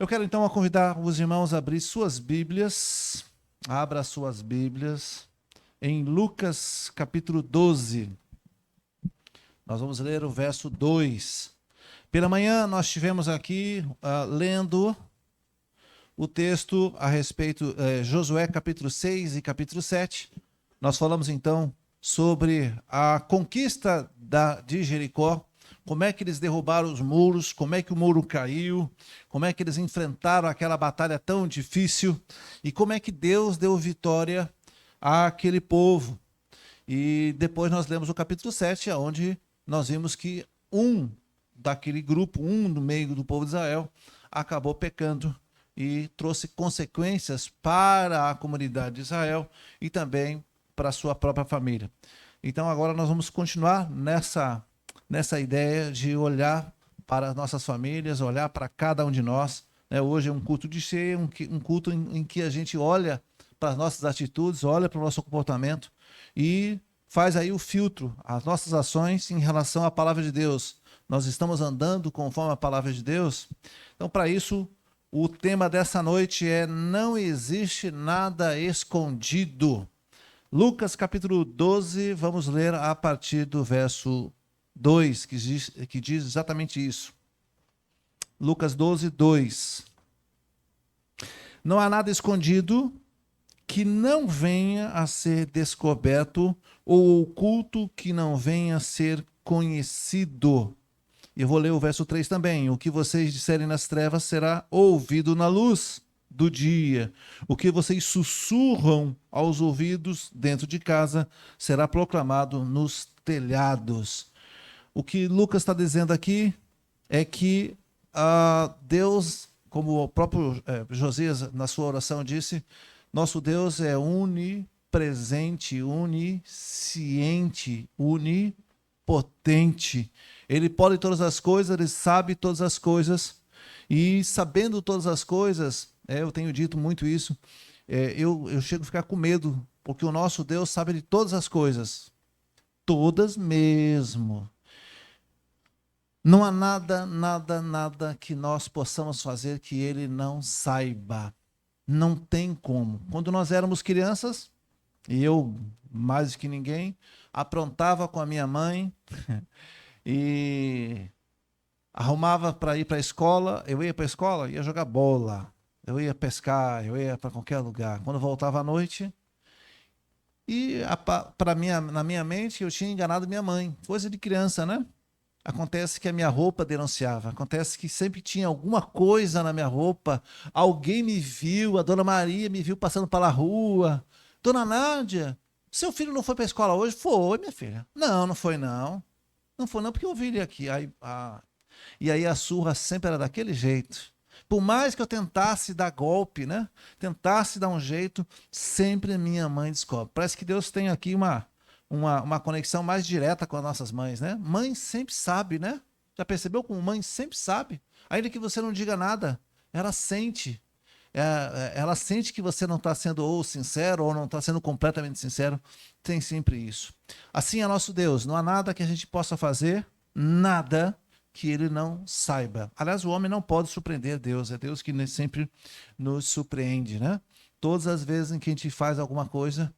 Eu quero então convidar os irmãos a abrir suas Bíblias. Abra suas Bíblias em Lucas capítulo 12. Nós vamos ler o verso 2. Pela manhã nós estivemos aqui lendo o texto a respeito de Josué capítulo 6 e capítulo 7. Nós falamos então sobre a conquista de Jericó, como é que eles derrubaram os muros, como é que o muro caiu, como é que eles enfrentaram aquela batalha tão difícil e como é que Deus deu vitória àquele povo. E depois nós lemos o capítulo 7, onde nós vimos que daquele grupo, no meio do povo de Israel, acabou pecando e trouxe consequências para a comunidade de Israel e também para a sua própria família. Então agora nós vamos continuar nessa ideia de olhar para as nossas famílias, olhar para cada um de nós. Hoje é um culto de ceia, um culto em que a gente olha para as nossas atitudes, olha para o nosso comportamento e faz aí o filtro, as nossas ações em relação à palavra de Deus. Nós estamos andando conforme a palavra de Deus? Então, para isso, o tema dessa noite é: não existe nada escondido. Lucas capítulo 12, vamos ler a partir do verso 2, que diz exatamente isso. Lucas 12, 2. Não há nada escondido que não venha a ser descoberto, ou oculto que não venha a ser conhecido. Eu vou ler o verso 3 também. O que vocês disserem nas trevas será ouvido na luz do dia. O que vocês sussurram aos ouvidos dentro de casa será proclamado nos telhados. O que Lucas está dizendo aqui é que Deus, como o próprio Josias na sua oração disse, nosso Deus é onipresente, onisciente, onipotente. Ele pode todas as coisas, ele sabe todas as coisas. E sabendo todas as coisas, eu tenho dito muito isso, eu chego a ficar com medo, porque o nosso Deus sabe de todas as coisas. Todas mesmo. Não há nada que nós possamos fazer que ele não saiba. Não tem como. Quando nós éramos crianças, e eu, mais que ninguém, aprontava com a minha mãe e arrumava para ir para a escola. Eu ia para a escola, ia jogar bola, eu ia pescar, eu ia para qualquer lugar. Quando voltava à noite, e na minha mente eu tinha enganado minha mãe. Coisa de criança, né? Acontece que a minha roupa denunciava. Acontece que sempre tinha alguma coisa na minha roupa. Alguém me viu, a dona Maria me viu passando pela rua. Dona Nádia, seu filho não foi para a escola hoje? Foi, minha filha. Não, não foi não. Não foi não, porque eu vi ele aqui. E aí a surra sempre era daquele jeito. Por mais que eu tentasse dar golpe, né? Tentasse dar um jeito, sempre minha mãe descobre. Parece que Deus tem aqui uma conexão mais direta com as nossas mães, né? Mãe sempre sabe, né? Já percebeu como mãe sempre sabe? Ainda que você não diga nada, ela sente. Ela sente que você não está sendo ou sincero ou não está sendo completamente sincero. Tem sempre isso. Assim é nosso Deus. Não há nada que a gente possa fazer, nada que ele não saiba. Aliás, o homem não pode surpreender Deus. É Deus que sempre nos surpreende, né? Todas as vezes em que a gente faz alguma coisa,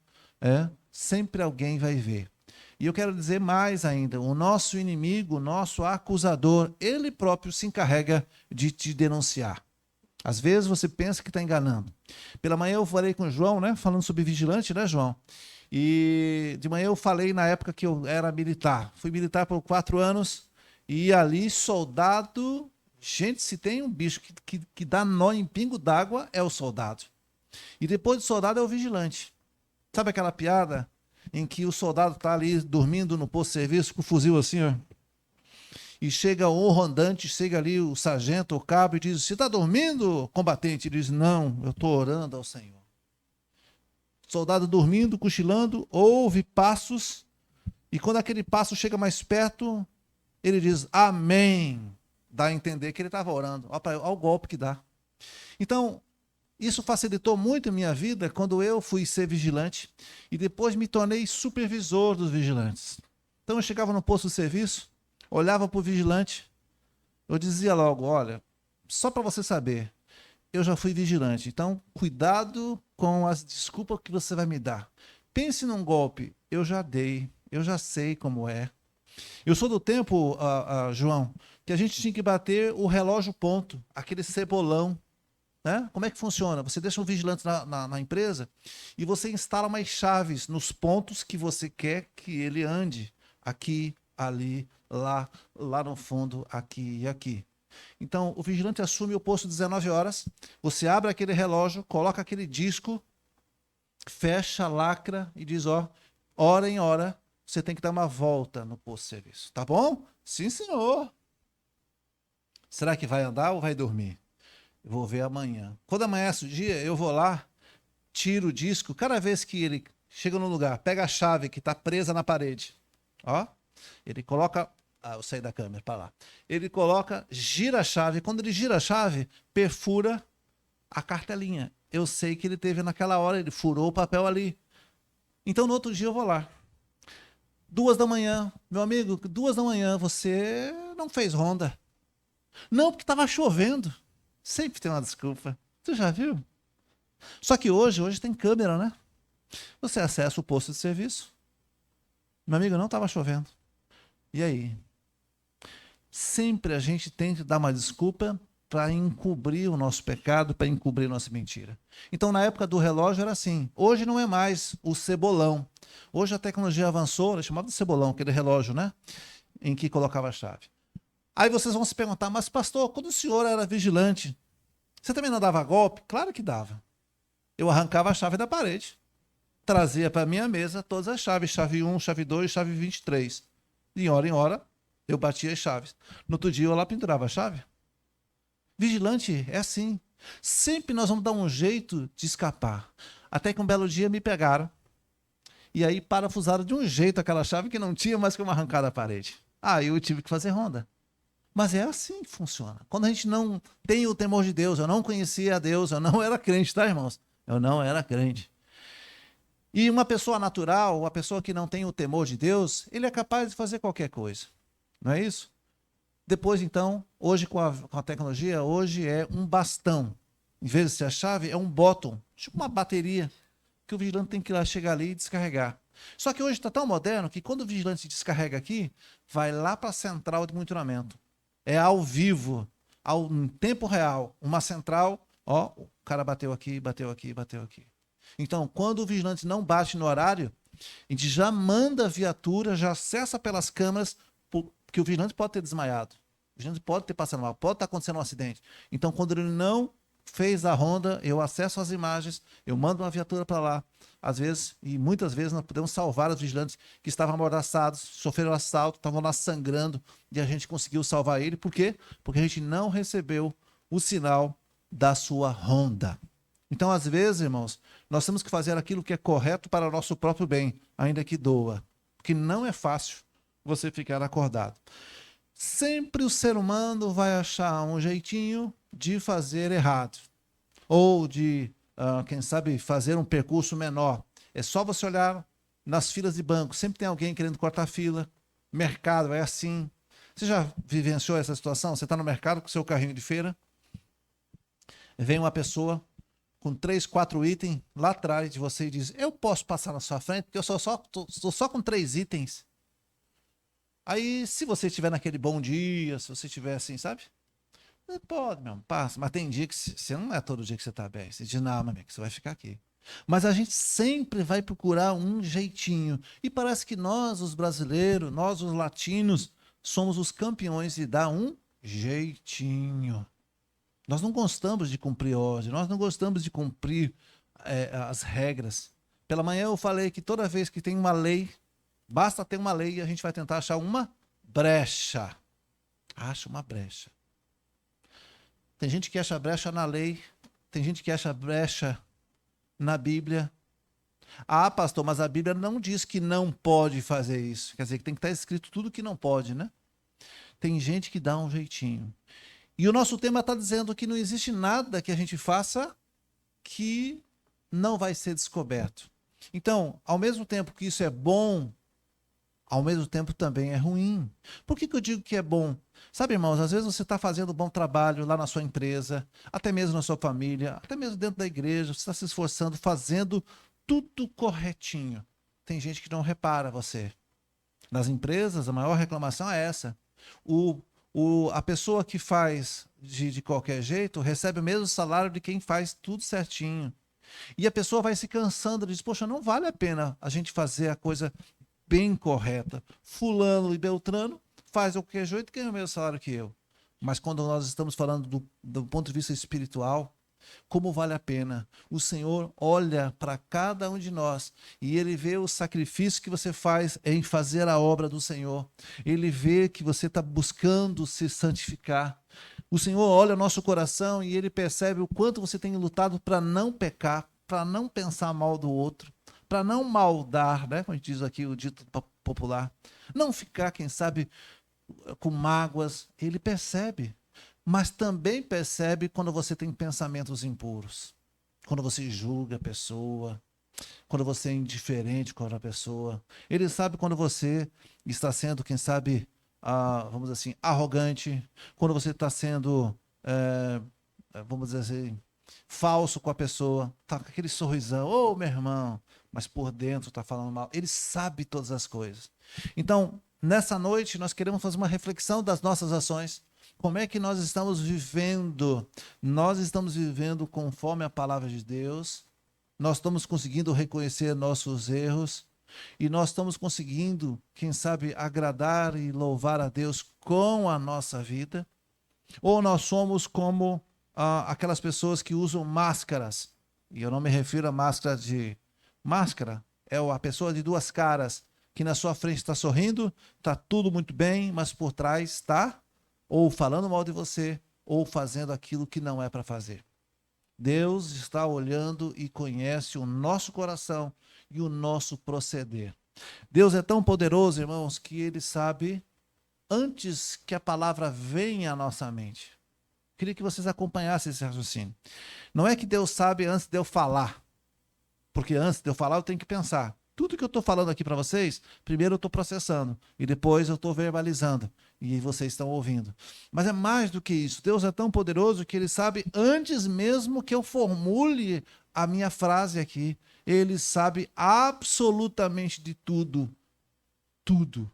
sempre alguém vai ver. E eu quero dizer mais ainda, o nosso inimigo, o nosso acusador, ele próprio se encarrega de te denunciar. Às vezes você pensa que está enganando. Pela manhã eu falei com o João, né, falando sobre vigilante, né, João? E de manhã eu falei na época que eu era militar. Fui militar por 4 anos e ali soldado... Gente, se tem um bicho que dá nó em pingo d'água, é o soldado. E depois do soldado é o vigilante. Sabe aquela piada em que o soldado está ali dormindo no posto de serviço com o fuzil assim, ó, e chega o rondante, chega ali o sargento, o cabo, e diz: você está dormindo, combatente? Ele diz: não, eu estou orando ao Senhor. Soldado dormindo, cochilando, ouve passos, e quando aquele passo chega mais perto, ele diz: amém. Dá a entender que ele estava orando. Olha o golpe que dá. Então, isso facilitou muito a minha vida quando eu fui ser vigilante e depois me tornei supervisor dos vigilantes. Então eu chegava no posto de serviço, olhava para o vigilante, eu dizia logo: olha, só para você saber, eu já fui vigilante. Então, cuidado com as desculpas que você vai me dar. Pense num golpe, eu já dei, eu já sei como é. Eu sou do tempo, João, que a gente tinha que bater o relógio ponto, aquele cebolão. Né? Como é que funciona? Você deixa um vigilante na empresa e você instala mais chaves nos pontos que você quer que ele ande. Aqui, ali, lá no fundo, aqui e aqui. Então, o vigilante assume o posto 19 horas, você abre aquele relógio, coloca aquele disco, fecha, lacra e diz, ó, hora em hora, você tem que dar uma volta no posto de serviço. Tá bom? Sim, senhor. Será que vai andar ou vai dormir? Eu vou ver amanhã. Quando amanhece o dia, eu vou lá, tiro o disco, cada vez que ele chega no lugar, pega a chave que está presa na parede. Ó, ele coloca. Ah, eu saí da câmera para lá. Ele coloca, gira a chave. Quando ele gira a chave, perfura a cartelinha. Eu sei que ele teve naquela hora, ele furou o papel ali. Então no outro dia eu vou lá. 2 da manhã, meu amigo, 2 da manhã, você não fez ronda. Não, porque estava chovendo. Sempre tem uma desculpa. Tu já viu? Só que hoje tem câmera, né? Você acessa o posto de serviço. Meu amigo, não estava chovendo. E aí? Sempre a gente tem que dar uma desculpa para encobrir o nosso pecado, para encobrir nossa mentira. Então, na época do relógio era assim. Hoje não é mais o cebolão. Hoje a tecnologia avançou, é chamado de cebolão, aquele relógio, né? Em que colocava a chave. Aí vocês vão se perguntar, mas pastor, quando o senhor era vigilante, você também não dava golpe? Claro que dava. Eu arrancava a chave da parede, trazia para minha mesa todas as chaves, chave 1, chave 2, chave 23. De hora em hora, eu batia as chaves. No outro dia, eu lá pendurava a chave. Vigilante é assim. Sempre nós vamos dar um jeito de escapar. Até que um belo dia me pegaram. E aí parafusaram de um jeito aquela chave que não tinha mais como arrancar da parede. Aí eu tive que fazer ronda. Mas é assim que funciona. Quando a gente não tem o temor de Deus, eu não conhecia a Deus, eu não era crente, tá, irmãos? Eu não era crente. E uma pessoa natural, uma pessoa que não tem o temor de Deus, ele é capaz de fazer qualquer coisa. Não é isso? Depois, então, hoje com a tecnologia, hoje é um bastão. Em vez de ser a chave, é um bottom, tipo uma bateria, que o vigilante tem que ir lá chegar ali e descarregar. Só que hoje está tão moderno que quando o vigilante descarrega aqui, vai lá para a central de monitoramento. É ao vivo, em tempo real. Uma central, ó, o cara bateu aqui, bateu aqui, bateu aqui. Então, quando o vigilante não bate no horário, a gente já manda a viatura, já acessa pelas câmeras, porque o vigilante pode ter desmaiado. O vigilante pode ter passado mal, pode estar acontecendo um acidente. Então, quando ele não fez a ronda, eu acesso as imagens, eu mando uma viatura para lá. Às vezes, e muitas vezes, nós podemos salvar os vigilantes que estavam amordaçados, sofreram assalto, estavam lá sangrando, e a gente conseguiu salvar ele. Por quê? Porque a gente não recebeu o sinal da sua ronda. Então, às vezes, irmãos, nós temos que fazer aquilo que é correto para o nosso próprio bem, ainda que doa. Porque não é fácil você ficar acordado. Sempre o ser humano vai achar um jeitinho de fazer errado. Ou de, quem sabe, fazer um percurso menor. É só você olhar nas filas de banco. Sempre tem alguém querendo cortar fila. Mercado é assim. Você já vivenciou essa situação? Você está no mercado com seu carrinho de feira. Vem uma pessoa com 3, 4 itens lá atrás de você e diz, eu posso passar na sua frente porque eu estou só com 3 itens. Aí, se você estiver naquele bom dia, se você estiver assim, sabe? Pode, meu, passa. Mas tem dia que você não é todo dia que você está bem. Você diz, não, meu amigo, você vai ficar aqui. Mas a gente sempre vai procurar um jeitinho. E parece que nós, os brasileiros, nós, os latinos, somos os campeões de dar um jeitinho. Nós não gostamos de cumprir ordem, nós não gostamos de cumprir as regras. Pela manhã eu falei que toda vez que tem uma lei, basta ter uma lei e a gente vai tentar achar uma brecha. Acha uma brecha. Tem gente que acha brecha na lei, tem gente que acha brecha na Bíblia. Ah, pastor, mas a Bíblia não diz que não pode fazer isso. Quer dizer, que tem que estar escrito tudo que não pode, né? Tem gente que dá um jeitinho. E o nosso tema está dizendo que não existe nada que a gente faça que não vai ser descoberto. Então, ao mesmo tempo que isso é bom, ao mesmo tempo também é ruim. Por que eu digo que é bom? Sabe, irmãos, às vezes você está fazendo um bom trabalho lá na sua empresa, até mesmo na sua família, até mesmo dentro da igreja, você está se esforçando, fazendo tudo corretinho. Tem gente que não repara você. Nas empresas, a maior reclamação é essa. A pessoa que faz de qualquer jeito recebe o mesmo salário de quem faz tudo certinho. E a pessoa vai se cansando, diz, poxa, não vale a pena a gente fazer a coisa bem correta. Fulano e Beltrano faz de qualquer jeito e ganha o mesmo salário que eu. Mas quando nós estamos falando do ponto de vista espiritual, como vale a pena? O Senhor olha para cada um de nós e Ele vê o sacrifício que você faz em fazer a obra do Senhor. Ele vê que você está buscando se santificar. O Senhor olha o nosso coração e Ele percebe o quanto você tem lutado para não pecar, para não pensar mal do outro, para não maldar, né? Como diz aqui o dito popular. Não ficar, quem sabe, com mágoas. Ele percebe. Mas também percebe quando você tem pensamentos impuros, quando você julga a pessoa, quando você é indiferente com a pessoa. Ele sabe quando você está sendo, quem sabe, vamos dizer assim, arrogante, quando você está sendo, vamos dizer assim, falso com a pessoa, tá com aquele sorrisão, ô meu irmão, mas por dentro está falando mal. Ele sabe todas as coisas. Então, nessa noite, nós queremos fazer uma reflexão das nossas ações. Como é que nós estamos vivendo? Nós estamos vivendo conforme a palavra de Deus, nós estamos conseguindo reconhecer nossos erros e nós estamos conseguindo, quem sabe, agradar e louvar a Deus com a nossa vida? Ou nós somos como aquelas pessoas que usam máscaras, e eu não me refiro a máscara de... Máscara é a pessoa de duas caras, que na sua frente está sorrindo, está tudo muito bem, mas por trás está ou falando mal de você, ou fazendo aquilo que não é para fazer. Deus está olhando e conhece o nosso coração e o nosso proceder. Deus é tão poderoso, irmãos, que Ele sabe antes que a palavra venha à nossa mente. Queria que vocês acompanhassem esse raciocínio. Não é que Deus sabe antes de eu falar, porque antes de eu falar eu tenho que pensar. Tudo que eu estou falando aqui para vocês, primeiro eu estou processando e depois eu estou verbalizando e vocês estão ouvindo. Mas é mais do que isso. Deus é tão poderoso que Ele sabe antes mesmo que eu formule a minha frase aqui. Ele sabe absolutamente de tudo. Tudo.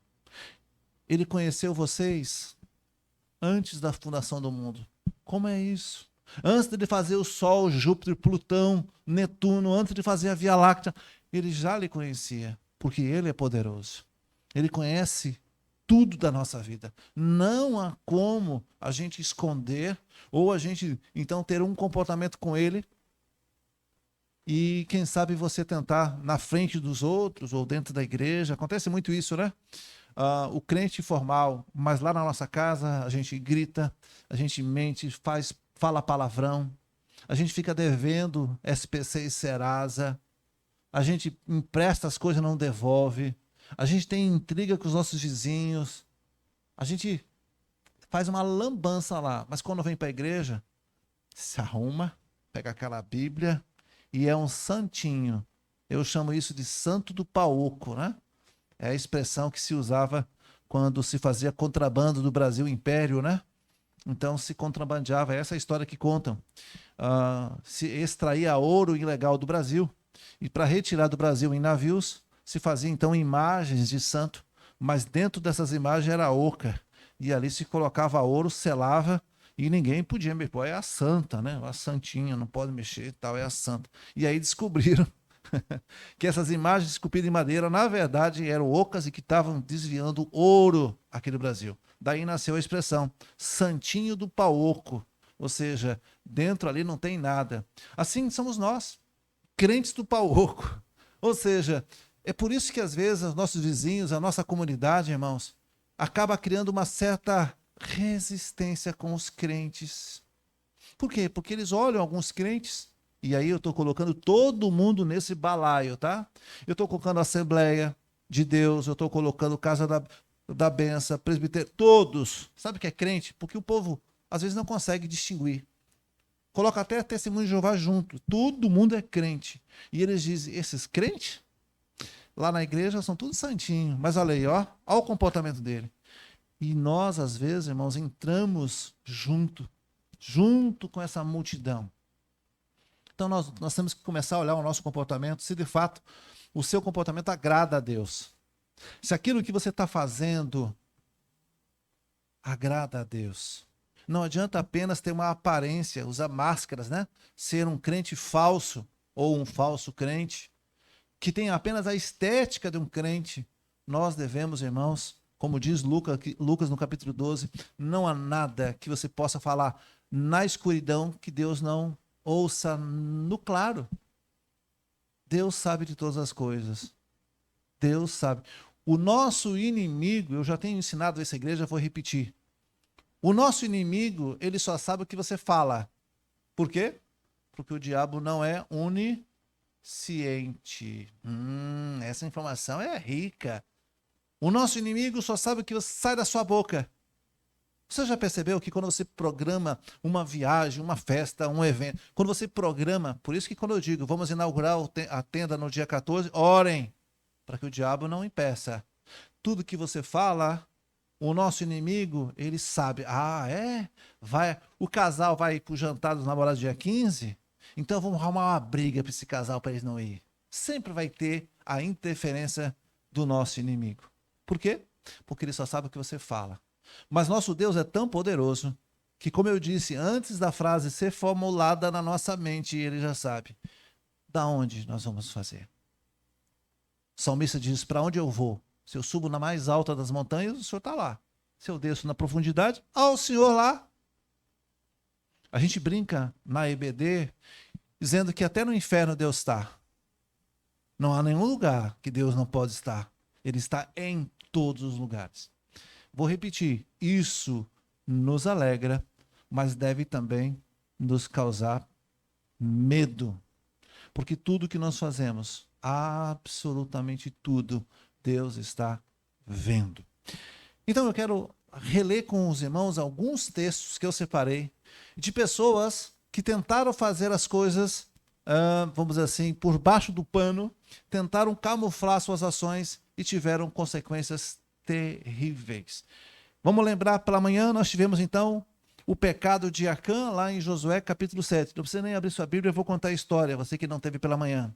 Ele conheceu vocês antes da fundação do mundo. Como é isso? Antes de fazer o Sol, Júpiter, Plutão, Netuno, antes de fazer a Via Láctea, Ele já lhe conhecia, porque Ele é poderoso. Ele conhece tudo da nossa vida. Não há como a gente esconder ou a gente, então, ter um comportamento com Ele e, quem sabe, você tentar na frente dos outros ou dentro da igreja. Acontece muito isso, né? O crente formal, mas lá na nossa casa a gente grita, a gente mente, fala palavrão, a gente fica devendo SPC e Serasa, a gente empresta as coisas e não devolve, a gente tem intriga com os nossos vizinhos, a gente faz uma lambança lá, mas quando vem para a igreja, se arruma, pega aquela Bíblia e é um santinho. Eu chamo isso de santo do paoco, né? É a expressão que se usava quando se fazia contrabando do Brasil Império, né? Então se contrabandeava, essa é a história que contam. Se extraía ouro ilegal do Brasil e para retirar do Brasil em navios se fazia então imagens de santo, mas dentro dessas imagens era oca e ali se colocava ouro, selava e ninguém podia mexer. Pô, é a santa, né? A santinha, não pode mexer e tal, é a santa. E aí descobriram que essas imagens esculpidas em madeira, na verdade, eram ocas e que estavam desviando ouro aqui no Brasil. Daí nasceu a expressão santinho do paoco, ou seja, dentro ali não tem nada. Assim somos nós, crentes do paoco. Ou seja, é por isso que às vezes os nossos vizinhos, a nossa comunidade, irmãos, acaba criando uma certa resistência com os crentes. Por quê? Porque eles olham alguns crentes, e aí eu estou colocando todo mundo nesse balaio, tá? Eu estou colocando a Assembleia de Deus, eu estou colocando Casa da Benção, Presbitério, todos. Sabe o que é crente? Porque o povo, às vezes, não consegue distinguir. Coloca até Testemunho de Jeová junto. Todo mundo é crente. E eles dizem, esses crentes? lá na igreja são tudo santinho, mas olha aí, ó o comportamento dele. E nós, às vezes, irmãos, entramos junto com essa multidão. Então nós temos que começar a olhar o nosso comportamento, se de fato o seu comportamento agrada a Deus. Se aquilo que você está fazendo agrada a Deus. Não adianta apenas ter uma aparência, usar máscaras, né? Ser um crente falso ou um falso crente, que tem apenas a estética de um crente. Nós devemos, irmãos, como diz Lucas no capítulo 12, não há nada que você possa falar na escuridão que Deus não ouça no claro. Deus sabe de todas as coisas. Deus sabe. O nosso inimigo, eu já tenho ensinado essa igreja, vou repetir. O nosso inimigo, ele só sabe o que você fala. Por quê? Porque o diabo não é onisciente. Essa informação é rica. O nosso inimigo só sabe o que sai da sua boca. Você já percebeu que quando você programa uma viagem, uma festa, um evento, quando você programa, por isso que quando eu digo, vamos inaugurar a tenda no dia 14, orem, para que o diabo não impeça. Tudo que você fala, o nosso inimigo, ele sabe. O casal vai para o jantar dos namorados dia 15? Então vamos arrumar uma briga para esse casal para eles não ir. Sempre vai ter a interferência do nosso inimigo. Por quê? Porque ele só sabe o que você fala. Mas nosso Deus é tão poderoso que, como eu disse, antes da frase ser formulada na nossa mente, ele já sabe da onde nós vamos fazer. O salmista diz, para onde eu vou? Se eu subo na mais alta das montanhas, o Senhor está lá. Se eu desço na profundidade, o Senhor lá. A gente brinca na EBD, dizendo que até no inferno Deus está. Não há nenhum lugar que Deus não pode estar. Ele está em todos os lugares. Vou repetir, isso nos alegra, mas deve também nos causar medo. Porque tudo que nós fazemos, absolutamente tudo, Deus está vendo. Então eu quero reler com os irmãos alguns textos que eu separei de pessoas que tentaram fazer as coisas, vamos dizer assim, por baixo do pano, tentaram camuflar suas ações e tiveram consequências terríveis. Vamos lembrar, pela manhã nós tivemos então o pecado de Acã, lá em Josué capítulo 7. Não precisa nem abrir sua Bíblia, eu vou contar a história, você que não teve pela manhã.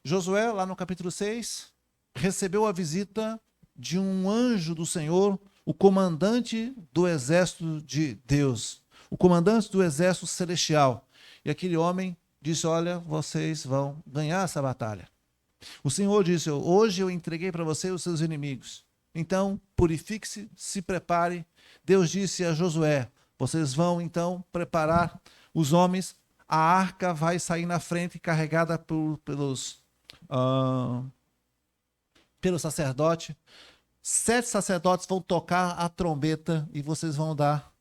Josué, lá no capítulo 6, recebeu a visita de um anjo do Senhor, o comandante do exército de Deus, o comandante do exército celestial. E aquele homem disse, olha, vocês vão ganhar essa batalha. O Senhor disse, hoje eu entreguei para você os seus inimigos. Então, purifique-se, se prepare. Deus disse a Josué, vocês vão então preparar os homens, a arca vai sair na frente carregada pelos sacerdotes. 7 sacerdotes vão tocar a trombeta e vocês vão dar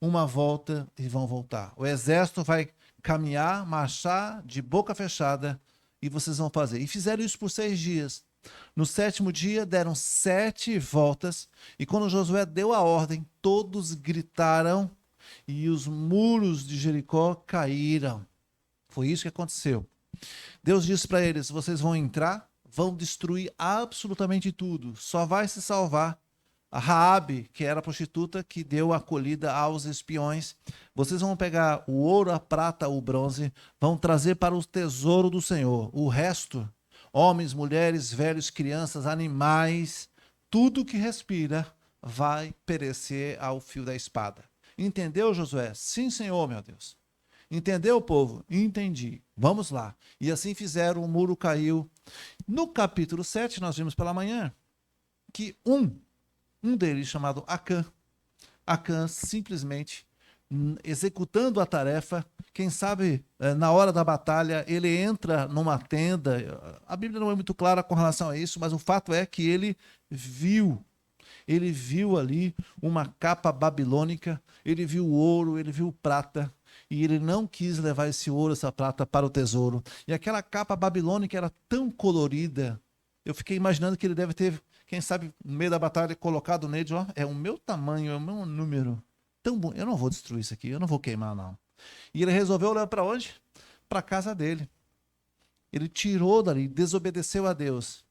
uma volta e vão voltar. O exército vai caminhar, marchar de boca fechada e vocês vão fazer. E fizeram isso por 6 dias. No 7º dia deram 7 voltas e quando Josué deu a ordem, todos gritaram e os muros de Jericó caíram. Foi isso que aconteceu. Deus disse para eles, vocês vão entrar, vão destruir absolutamente tudo. Só vai se salvar a Raabe, que era a prostituta que deu acolhida aos espiões. Vocês vão pegar o ouro, a prata, o bronze, vão trazer para o tesouro do Senhor. O resto, homens, mulheres, velhos, crianças, animais, tudo que respira vai perecer ao fio da espada. Entendeu, Josué? Sim, Senhor, meu Deus. Entendeu, povo? Entendi. Vamos lá. E assim fizeram, o muro caiu. No capítulo 7, nós vimos pela manhã que um deles, chamado Acã, simplesmente executando a tarefa, quem sabe na hora da batalha ele entra numa tenda, a Bíblia não é muito clara com relação a isso, mas o fato é que ele viu ali uma capa babilônica, ele viu ouro, ele viu prata, e ele não quis levar esse ouro, essa prata para o tesouro. E aquela capa babilônica era tão colorida, eu fiquei imaginando que ele deve ter, quem sabe, no meio da batalha, colocado nele, ó, é o meu tamanho, é o meu número. Tão bom, eu não vou destruir isso aqui, eu não vou queimar, não. E ele resolveu levar para onde? Para a casa dele. Ele tirou dali, desobedeceu a Deus.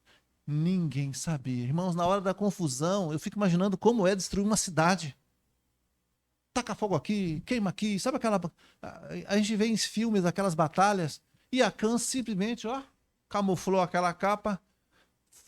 Ninguém sabia. Irmãos, na hora da confusão, eu fico imaginando como é destruir uma cidade. Taca fogo aqui, queima aqui, sabe aquela... A gente vê em filmes aquelas batalhas, e Acã simplesmente, ó, camuflou aquela capa,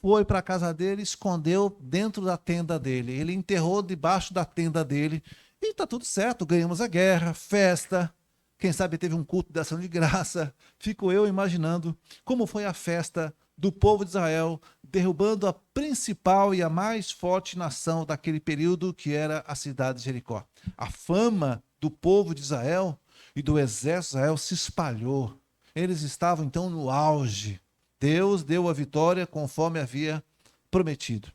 foi para a casa dele, escondeu dentro da tenda dele. Ele enterrou debaixo da tenda dele, e tá tudo certo, ganhamos a guerra, festa, quem sabe teve um culto de ação de graça. Fico eu imaginando como foi a festa do povo de Israel, derrubando a principal e a mais forte nação daquele período, que era a cidade de Jericó. A fama do povo de Israel e do exército de Israel se espalhou. Eles estavam então no auge. Deus deu a vitória conforme havia prometido.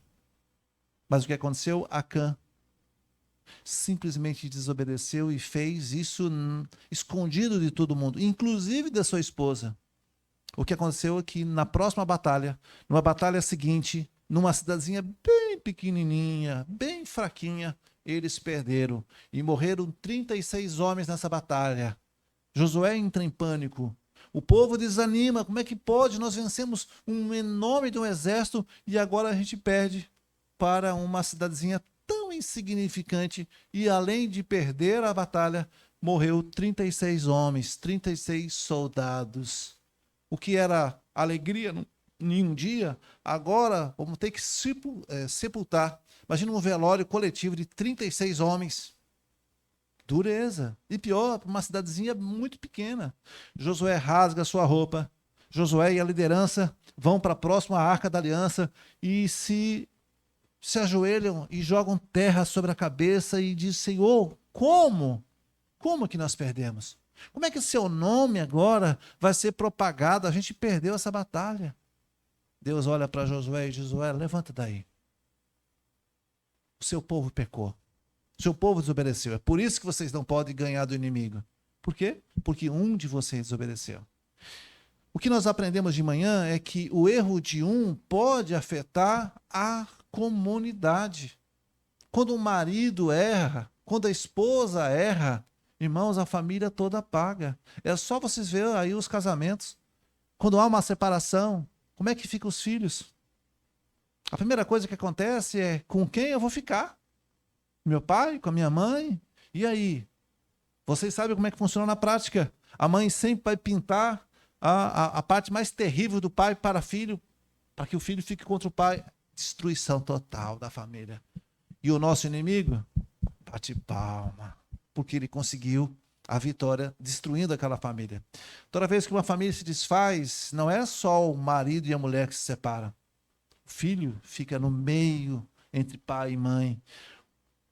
Mas o que aconteceu? Acã simplesmente desobedeceu e fez isso escondido de todo mundo, inclusive da sua esposa. O que aconteceu é que na próxima batalha, numa batalha seguinte, numa cidadezinha bem pequenininha, bem fraquinha, eles perderam e morreram 36 homens nessa batalha. Josué entra em pânico. O povo desanima. Como é que pode? Nós vencemos um enorme de um exército e agora a gente perde para uma cidadezinha tão insignificante. E além de perder a batalha, morreu 36 homens, 36 soldados. O que era alegria em um dia, agora vamos ter que sepultar. Imagina um velório coletivo de 36 homens. Dureza. E pior, uma cidadezinha muito pequena. Josué rasga sua roupa. Josué e a liderança vão para a próxima Arca da Aliança e se ajoelham e jogam terra sobre a cabeça e dizem: Senhor, como? Como que nós perdemos? Como é que seu nome agora vai ser propagado? A gente perdeu essa batalha. Deus olha para Josué e diz: Josué, levanta daí. O seu povo pecou. O seu povo desobedeceu. É por isso que vocês não podem ganhar do inimigo. Por quê? Porque um de vocês desobedeceu. O que nós aprendemos de manhã é que o erro de um pode afetar a comunidade. Quando o marido erra, quando a esposa erra, irmãos, a família toda paga. É só vocês verem aí os casamentos. Quando há uma separação, como é que ficam os filhos? A primeira coisa que acontece é: com quem eu vou ficar? Meu pai? Com a minha mãe? E aí? Vocês sabem como é que funciona na prática. A mãe sempre vai pintar a parte mais terrível do pai para filho, para que o filho fique contra o pai. Destruição total da família. E o nosso inimigo? Bate palma, porque ele conseguiu a vitória destruindo aquela família. Toda vez que uma família se desfaz, não é só o marido e a mulher que se separam. O filho fica no meio entre pai e mãe.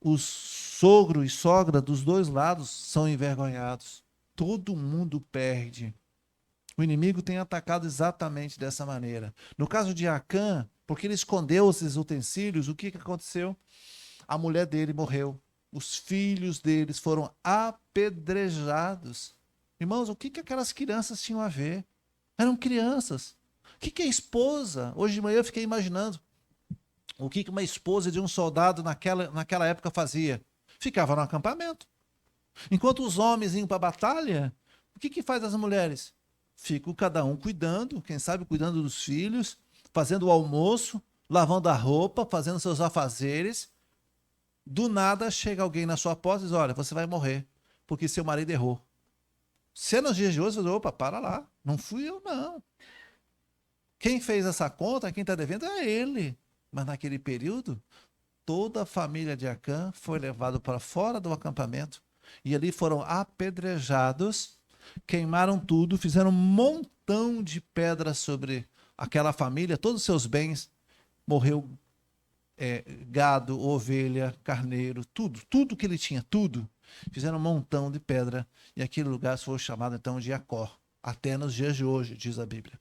Os sogro e sogra dos dois lados são envergonhados. Todo mundo perde. O inimigo tem atacado exatamente dessa maneira. No caso de Acã, porque ele escondeu esses utensílios, o que aconteceu? A mulher dele morreu. Os filhos deles foram apedrejados. Irmãos, o que aquelas crianças tinham a ver? Eram crianças. O que é esposa? Hoje de manhã eu fiquei imaginando o que uma esposa de um soldado naquela época fazia. Ficava no acampamento. Enquanto os homens iam para a batalha, o que faz as mulheres? Ficam cada um cuidando, quem sabe cuidando dos filhos, fazendo o almoço, lavando a roupa, fazendo seus afazeres. Do nada chega alguém na sua porta e diz: olha, você vai morrer, porque seu marido errou. Se é nos dias de hoje, você diz: opa, para lá, não fui eu não. Quem fez essa conta, quem está devendo é ele. Mas naquele período, toda a família de Acã foi levada para fora do acampamento e ali foram apedrejados, queimaram tudo, fizeram um montão de pedras sobre aquela família, todos os seus bens. Morreu gado, ovelha, carneiro, tudo que ele tinha, tudo. Fizeram um montão de pedra e aquele lugar foi chamado então de Jacó, até nos dias de hoje, diz a Bíblia.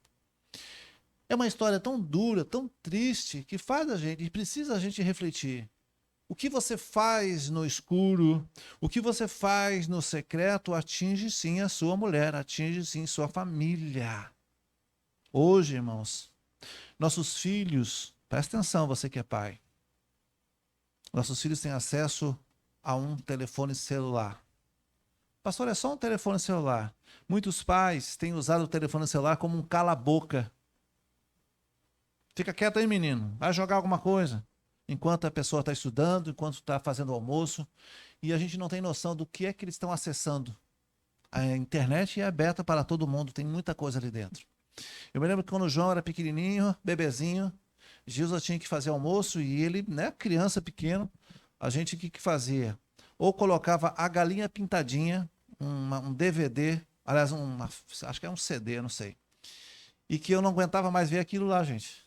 É uma história tão dura, tão triste, que faz a gente, e precisa a gente refletir. O que você faz no escuro, o que você faz no secreto, atinge sim a sua mulher, atinge sim sua família. Hoje, irmãos, nossos filhos, presta atenção, você que é pai, nossos filhos têm acesso a um telefone celular. Pastor, é só um telefone celular. Muitos pais têm usado o telefone celular como um cala-boca. Fica quieto aí, menino. Vai jogar alguma coisa. Enquanto a pessoa está estudando, enquanto está fazendo o almoço. E a gente não tem noção do que é que eles estão acessando. A internet é aberta para todo mundo, tem muita coisa ali dentro. Eu me lembro que quando o João era pequenininho, bebezinho, Gilza tinha que fazer almoço e ele, né, criança pequeno, a gente o que fazia? Ou colocava a Galinha Pintadinha, um DVD, aliás, acho que é um CD, não sei. E que eu não aguentava mais ver aquilo lá, gente.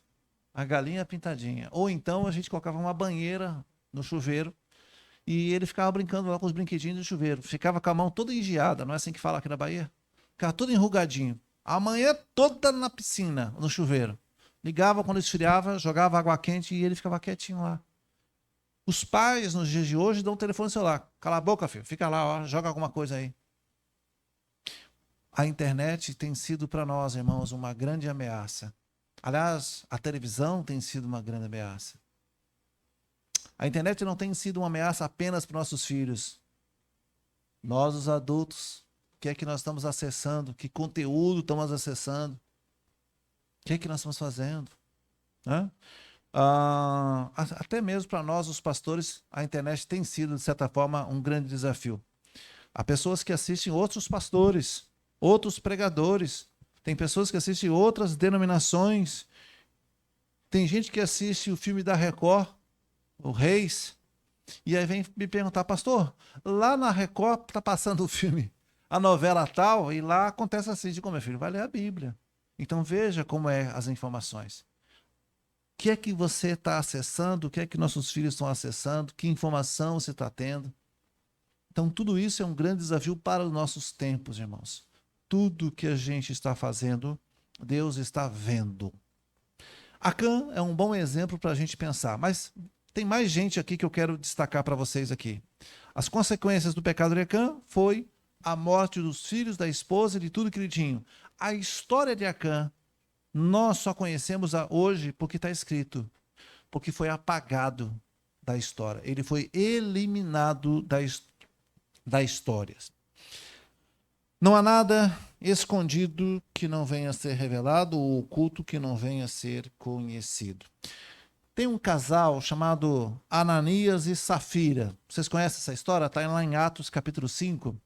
A Galinha Pintadinha. Ou então a gente colocava uma banheira no chuveiro e ele ficava brincando lá com os brinquedinhos do chuveiro. Ficava com a mão toda engiada, não é assim que fala aqui na Bahia? Ficava todo enrugadinho. A manhã toda na piscina, no chuveiro. Ligava quando esfriava, jogava água quente e ele ficava quietinho lá. Os pais, nos dias de hoje, dão o telefone celular. Cala a boca, filho. Fica lá, ó, joga alguma coisa aí. A internet tem sido para nós, irmãos, uma grande ameaça. Aliás, a televisão tem sido uma grande ameaça. A internet não tem sido uma ameaça apenas para nossos filhos. Nós, os adultos, o que é que nós estamos acessando? Que conteúdo estamos acessando? O que é que nós estamos fazendo? Né? Até mesmo para nós, os pastores, a internet tem sido, de certa forma, um grande desafio. Há pessoas que assistem outros pastores, outros pregadores, tem pessoas que assistem outras denominações, tem gente que assiste o filme da Record, o Reis, e aí vem me perguntar, pastor, lá na Record está passando o filme, a novela tal, e lá acontece assim, digo, meu filho, vai ler a Bíblia. Então veja como é as informações. O que é que você está acessando? O que é que nossos filhos estão acessando? Que informação você está tendo? Então, tudo isso é um grande desafio para os nossos tempos, irmãos. Tudo que a gente está fazendo, Deus está vendo. Acã é um bom exemplo para a gente pensar, mas tem mais gente aqui que eu quero destacar para vocês aqui. As consequências do pecado de Acã foi a morte dos filhos, da esposa e de tudo que ele tinha. A história de Acã nós só conhecemos hoje porque está escrito, porque foi apagado da história. Ele foi eliminado da história. Não há nada escondido que não venha a ser revelado ou oculto que não venha a ser conhecido. Tem um casal chamado Ananias e Safira. Vocês conhecem essa história? Está lá em Atos capítulo 5.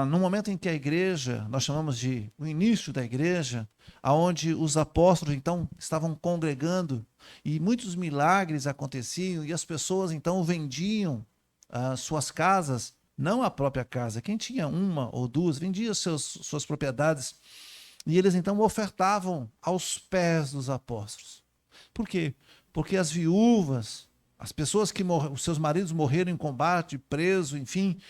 No momento em que a igreja, nós chamamos de o início da igreja, aonde os apóstolos então estavam congregando e muitos milagres aconteciam e as pessoas então vendiam suas casas, não a própria casa, quem tinha uma ou duas vendia suas propriedades e eles então ofertavam aos pés dos apóstolos. Por quê? Porque as viúvas, as pessoas que os seus maridos morreram em combate, preso, enfim,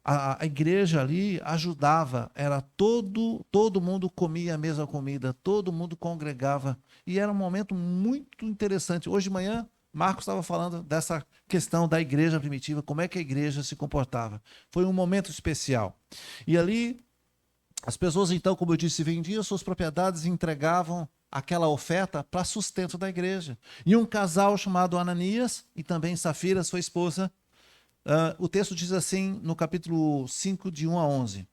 a igreja ali ajudava, era todo mundo comia a mesma comida, todo mundo congregava, e era um momento muito interessante. Hoje de manhã, Marcos estava falando dessa questão da igreja primitiva, como é que a igreja se comportava. Foi um momento especial. E ali, as pessoas então, como eu disse, vendiam suas propriedades e entregavam aquela oferta para sustento da igreja. E um casal chamado Ananias e também Safira, sua esposa, o texto diz assim, no capítulo 5, de 1 a 11.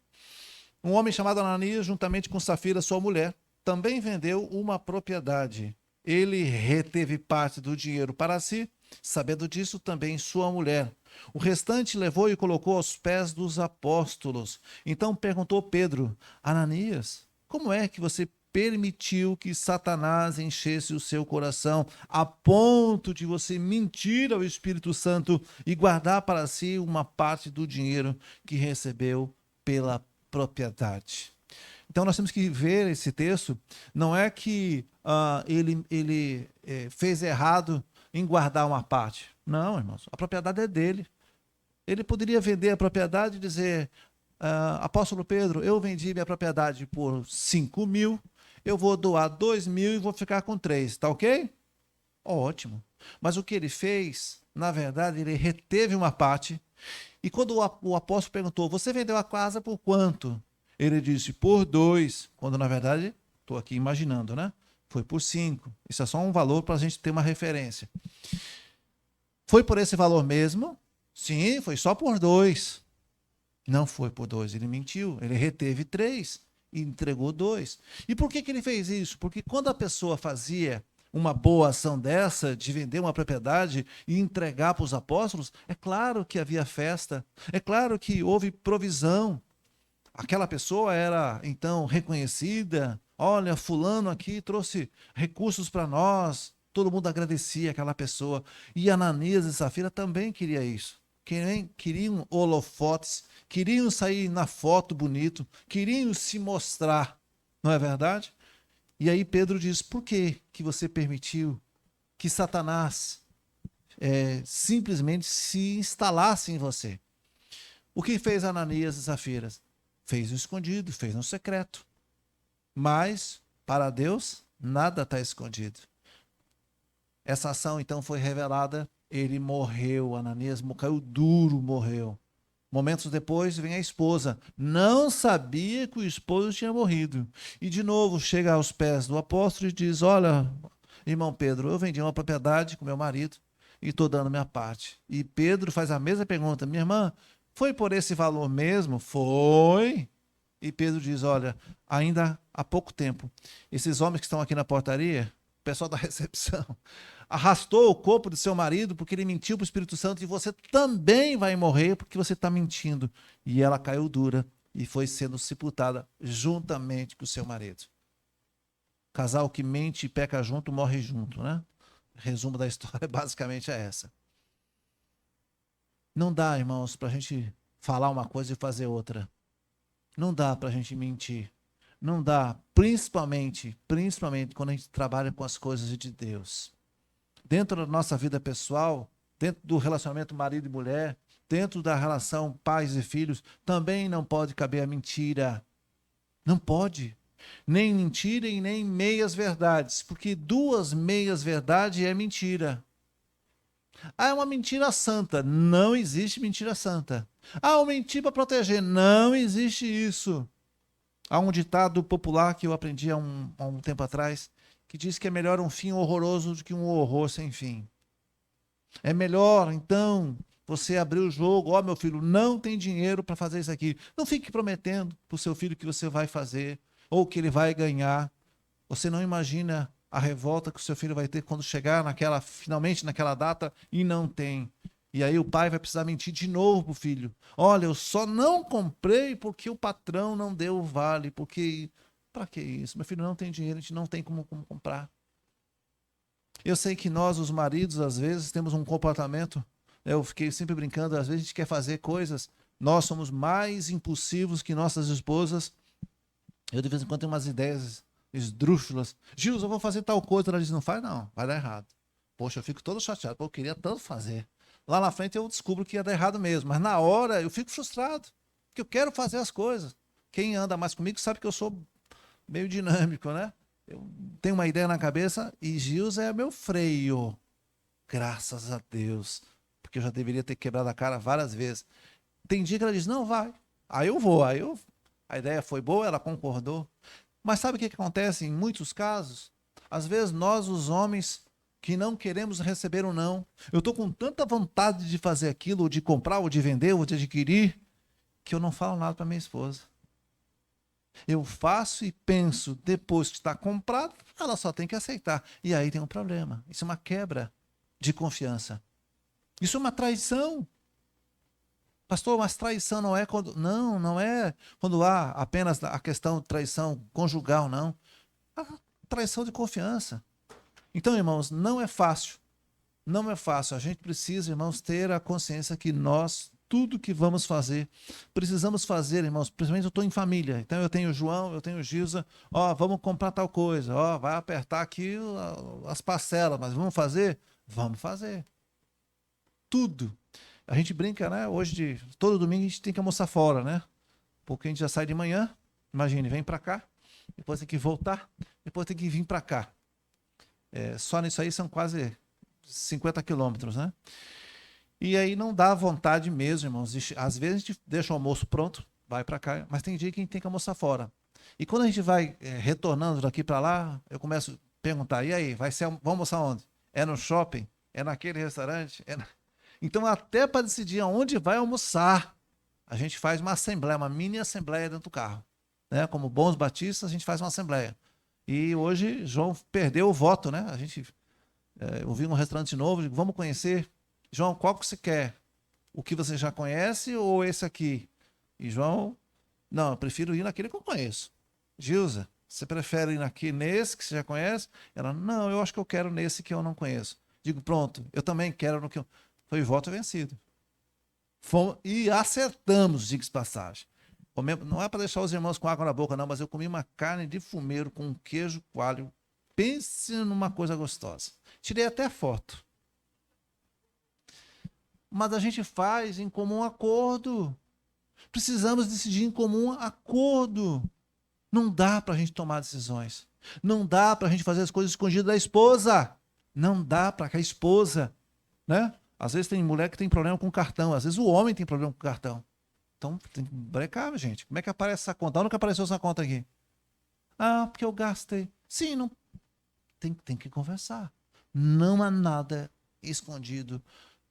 Um homem chamado Ananias, juntamente com Safira, sua mulher, também vendeu uma propriedade. Ele reteve parte do dinheiro para si, sabendo disso também sua mulher. O restante levou e colocou aos pés dos apóstolos. Então perguntou Pedro, Ananias, como é que você permitiu que Satanás enchesse o seu coração a ponto de você mentir ao Espírito Santo e guardar para si uma parte do dinheiro que recebeu pela propriedade? Então nós temos que ver esse texto, não é que ele fez errado em guardar uma parte. Não, irmãos, a propriedade é dele. Ele poderia vender a propriedade e dizer, apóstolo Pedro, eu vendi minha propriedade por 5.000, eu vou doar 2.000 e vou ficar com 3, tá ok? Ótimo. Mas o que ele fez, na verdade, ele reteve uma parte. E quando o apóstolo perguntou, você vendeu a casa por quanto? Ele disse, por 2. Quando, na verdade, estou aqui imaginando, né? Foi por 5. Isso é só um valor para a gente ter uma referência. Foi por esse valor mesmo? Sim, foi só por 2. Não foi por 2, ele mentiu. Ele reteve 3 e entregou 2. E por que ele fez isso? Porque quando a pessoa fazia uma boa ação dessa, de vender uma propriedade e entregar para os apóstolos? É claro que havia festa, é claro que houve provisão. Aquela pessoa era, então, reconhecida. Olha, fulano aqui trouxe recursos para nós. Todo mundo agradecia aquela pessoa. E Ananias e Safira também queria isso. Queriam holofotes, queriam sair na foto bonito, queriam se mostrar. Não é verdade? E aí Pedro diz, por que você permitiu que Satanás simplesmente se instalasse em você? O que fez Ananias e Safira? Fez no escondido, fez no secreto. Mas, para Deus, nada está escondido. Essa ação, então, foi revelada. Ele morreu, Ananias caiu duro, morreu. Momentos depois, vem a esposa. Não sabia que o esposo tinha morrido. E, de novo, chega aos pés do apóstolo e diz, olha, irmão Pedro, eu vendi uma propriedade com meu marido e estou dando minha parte. E Pedro faz a mesma pergunta. Minha irmã, foi por esse valor mesmo? Foi. E Pedro diz, olha, ainda há pouco tempo, esses homens que estão aqui na portaria, o pessoal da recepção, arrastou o corpo do seu marido porque ele mentiu para o Espírito Santo e você também vai morrer porque você está mentindo. E ela caiu dura e foi sendo sepultada juntamente com o seu marido. Casal que mente e peca junto, morre junto, né? Resumo da história basicamente é essa. Não dá, irmãos, para a gente falar uma coisa e fazer outra. Não dá para a gente mentir. Não dá, principalmente quando a gente trabalha com as coisas de Deus. Dentro da nossa vida pessoal, dentro do relacionamento marido e mulher, dentro da relação pais e filhos, também não pode caber a mentira. Não pode. Nem mentira e nem meias verdades, porque duas meias verdades é mentira. Ah, é uma mentira santa. Não existe mentira santa. Ah, eu menti para proteger. Não existe isso. Há um ditado popular que eu aprendi há um tempo atrás, que diz que é melhor um fim horroroso do que um horror sem fim. É melhor, então, você abrir o jogo. Ó, meu filho, não tem dinheiro para fazer isso aqui. Não fique prometendo para o seu filho que você vai fazer ou que ele vai ganhar. Você não imagina a revolta que o seu filho vai ter quando chegar finalmente naquela data e não tem. E aí o pai vai precisar mentir de novo para o filho. Olha, eu só não comprei porque o patrão não deu o vale, porque... Para que isso? Meu filho não tem dinheiro, a gente não tem como comprar. Eu sei que nós, os maridos, às vezes, temos um comportamento, eu fiquei sempre brincando, às vezes a gente quer fazer coisas, nós somos mais impulsivos que nossas esposas. Eu de vez em quando tenho umas ideias esdrúxulas. Gilson, eu vou fazer tal coisa. Ela diz, não faz não, vai dar errado. Poxa, eu fico todo chateado, porque eu queria tanto fazer. Lá na frente eu descubro que ia dar errado mesmo, mas na hora eu fico frustrado, porque eu quero fazer as coisas. Quem anda mais comigo sabe que eu sou meio dinâmico, né? Eu tenho uma ideia na cabeça e Gilson é meu freio. Graças a Deus, porque eu já deveria ter quebrado a cara várias vezes. Tem dia que ela diz, não, vai. Aí eu vou, a ideia foi boa, ela concordou. Mas sabe o que acontece em muitos casos? Às vezes nós, os homens, que não queremos receber um não. Eu estou com tanta vontade de fazer aquilo, ou de comprar, ou de vender, ou de adquirir, que eu não falo nada para minha esposa. Eu faço e penso, depois que está comprado, ela só tem que aceitar. E aí tem um problema. Isso é uma quebra de confiança. Isso é uma traição. Pastor, mas traição não é quando... Não é quando há apenas a questão de traição conjugal, não. A traição de confiança. Então, irmãos, não é fácil. Não é fácil. A gente precisa, irmãos, ter a consciência que nós, tudo que vamos fazer, precisamos fazer, irmãos. Principalmente eu estou em família. Então eu tenho o João, eu tenho o Gilza. Ó, vamos comprar tal coisa. Ó, vai apertar aqui as parcelas, mas vamos fazer? Vamos fazer. Tudo. A gente brinca, né? Hoje, todo domingo, a gente tem que almoçar fora, né? Porque a gente já sai de manhã, imagine, vem para cá, depois tem que voltar, depois tem que vir para cá. Só nisso aí são quase 50 quilômetros, né? E aí não dá vontade mesmo, irmãos. Às vezes a gente deixa o almoço pronto, vai para cá, mas tem dia que a gente tem que almoçar fora. E quando a gente vai retornando daqui para lá, eu começo a perguntar, e aí, vamos almoçar onde? É no shopping? É naquele restaurante? Então, até para decidir aonde vai almoçar, a gente faz uma assembleia, uma mini assembleia dentro do carro. Né? Como bons batistas, a gente faz uma assembleia. E hoje João perdeu o voto, né? A gente eu vi um restaurante novo, digo, vamos conhecer. João, qual que você quer? O que você já conhece ou esse aqui? E João, não, eu prefiro ir naquele que eu conheço. Gilza, você prefere ir nesse que você já conhece? Ela, não, eu acho que eu quero nesse que eu não conheço. Digo, pronto, eu também quero no que eu... Foi voto vencido. E acertamos, diga-se passagem. Não é para deixar os irmãos com água na boca, não, mas eu comi uma carne de fumeiro com um queijo coalho. Pense numa coisa gostosa. Tirei até foto. Mas a gente faz em comum acordo. Precisamos decidir em comum acordo. Não dá para a gente tomar decisões. Não dá para a gente fazer as coisas escondidas da esposa. Não dá para que a esposa, né? Às vezes tem mulher que tem problema com cartão, às vezes o homem tem problema com cartão. Então tem que brecar, gente. Como é que aparece essa conta? Onde que apareceu essa conta aqui? Ah, porque eu gastei. Sim, não tem que conversar. Não há nada escondido.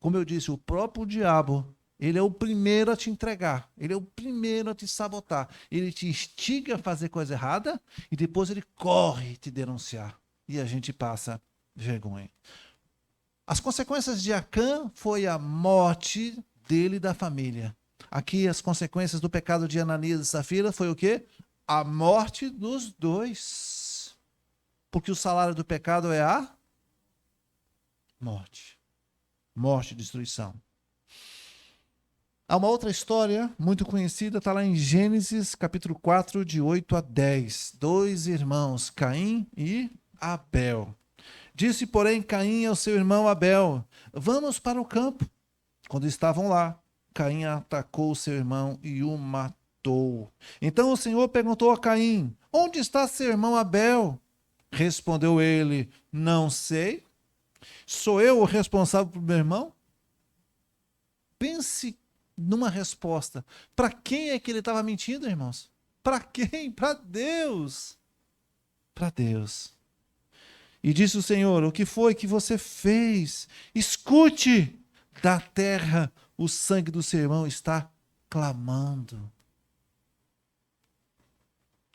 Como eu disse, o próprio diabo, ele é o primeiro a te entregar. Ele é o primeiro a te sabotar. Ele te instiga a fazer coisa errada e depois ele corre te denunciar. E a gente passa vergonha. As consequências de Acã foi a morte dele e da família. Aqui as consequências do pecado de Ananias e Safira foi o quê? A morte dos dois. Porque o salário do pecado é a morte. Morte e destruição. Há uma outra história muito conhecida, está lá em Gênesis, capítulo 4, de 8 a 10. Dois irmãos, Caim e Abel. Disse, porém, Caim ao seu irmão Abel, vamos para o campo. Quando estavam lá, Caim atacou seu irmão e o matou. Então o Senhor perguntou a Caim, onde está seu irmão Abel? Respondeu ele, não sei. Sou eu o responsável por meu irmão? Pense numa resposta. Para quem é que ele estava mentindo, irmãos? Para quem? Para Deus. Para Deus. E disse o Senhor, o que foi que você fez? Escute, da terra o sangue do seu irmão está clamando.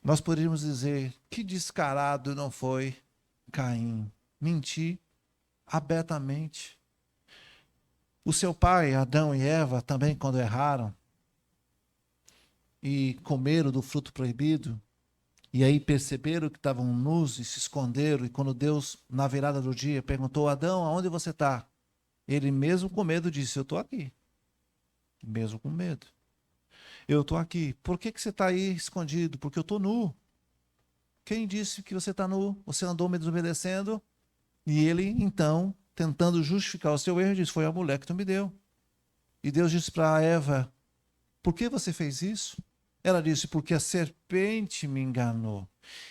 Nós poderíamos dizer, que descarado não foi Caim. Mentir abertamente. O seu pai, Adão e Eva, também quando erraram e comeram do fruto proibido, e aí perceberam que estavam nus e se esconderam, e quando Deus, na virada do dia, perguntou, Adão, aonde você está? Ele mesmo com medo disse, eu estou aqui. Mesmo com medo. Eu estou aqui. Por que você está aí escondido? Porque eu estou nu. Quem disse que você está nu? Você andou me desobedecendo? E ele, então, tentando justificar o seu erro, disse, foi a mulher que tu me deu. E Deus disse para Eva, por que você fez isso? Ela disse, porque a serpente me enganou.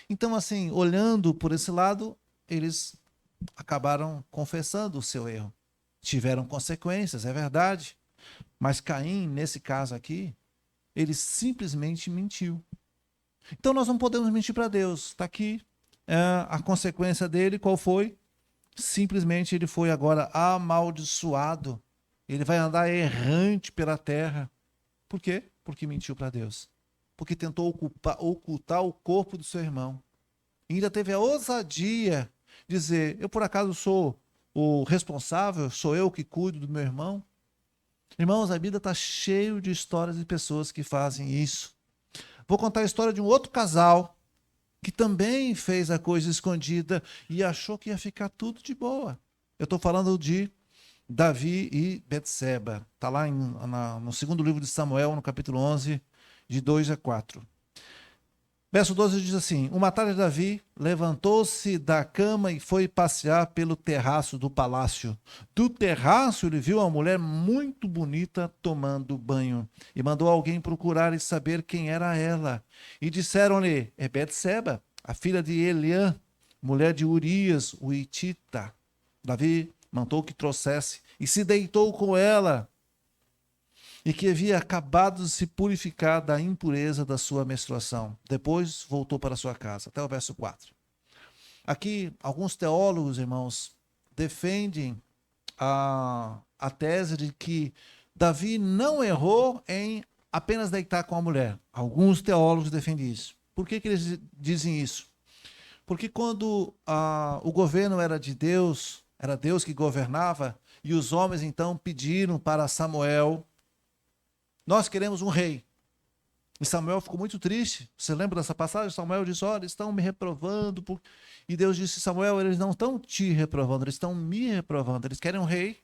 Então, assim, olhando por esse lado, eles acabaram confessando o seu erro. Tiveram consequências, é verdade. Mas Caim, nesse caso aqui, ele simplesmente mentiu. Então, nós não podemos mentir para Deus. Está aqui a consequência dele, qual foi? Simplesmente ele foi agora amaldiçoado. Ele vai andar errante pela terra. Por quê? Porque mentiu para Deus. Porque tentou ocultar o corpo do seu irmão. E ainda teve a ousadia de dizer, eu por acaso sou o responsável, sou eu que cuido do meu irmão? Irmãos, a Bíblia está cheio de histórias de pessoas que fazem isso. Vou contar a história de um outro casal que também fez a coisa escondida e achou que ia ficar tudo de boa. Eu estou falando de Davi e Betseba. Está lá no segundo livro de Samuel, no capítulo 11, de 2 a 4. Verso 12 diz assim, uma tarde Davi levantou-se da cama e foi passear pelo terraço do palácio. Do terraço ele viu uma mulher muito bonita tomando banho e mandou alguém procurar e saber quem era ela. E disseram-lhe, é Betseba, a filha de Eliã, mulher de Urias, o Hitita. Davi mandou que trouxesse e se deitou com ela e que havia acabado de se purificar da impureza da sua menstruação. Depois voltou para sua casa. Até o verso 4. Aqui, alguns teólogos, irmãos, defendem a tese de que Davi não errou em apenas deitar com a mulher. Alguns teólogos defendem isso. Por que eles dizem isso? Porque quando o governo era de Deus, era Deus que governava, e os homens então pediram para Samuel: nós queremos um rei. E Samuel ficou muito triste. Você lembra dessa passagem? Samuel disse: olha, estão me reprovando. E Deus disse: Samuel, eles não estão te reprovando, eles estão me reprovando. Eles querem um rei,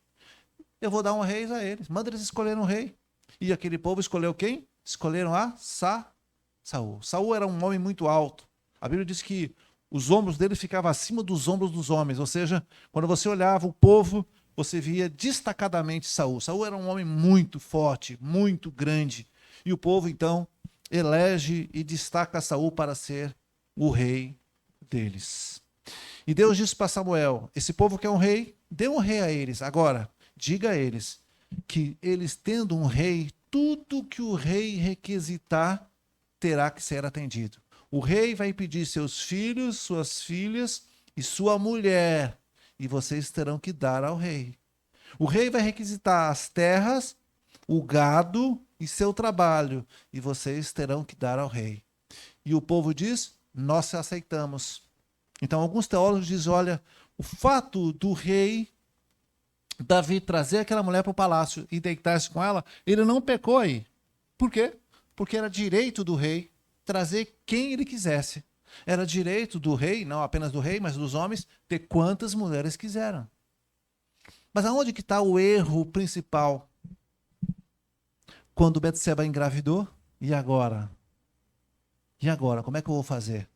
eu vou dar um rei a eles. Manda eles escolherem um rei. E aquele povo escolheu quem? Escolheram Saul. Saul era um homem muito alto. A Bíblia diz que os ombros dele ficavam acima dos ombros dos homens. Ou seja, quando você olhava o povo, você via destacadamente Saul. Saul era um homem muito forte, muito grande. E o povo, então, elege e destaca Saul para ser o rei deles. E Deus disse para Samuel: esse povo quer um rei, dê um rei a eles. Agora, diga a eles que eles tendo um rei, tudo que o rei requisitar terá que ser atendido. O rei vai pedir seus filhos, suas filhas e sua mulher, e vocês terão que dar ao rei. O rei vai requisitar as terras, o gado e seu trabalho, e vocês terão que dar ao rei. E o povo diz: nós aceitamos. Então, alguns teólogos dizem: olha, o fato do rei Davi trazer aquela mulher para o palácio e deitar-se com ela, ele não pecou aí. Por quê? Porque era direito do rei trazer quem ele quisesse. Era direito do rei, não apenas do rei, mas dos homens, ter quantas mulheres quiseram. Mas aonde que está o erro principal? Quando Betseba engravidou, e agora? E agora, como é que eu vou fazer?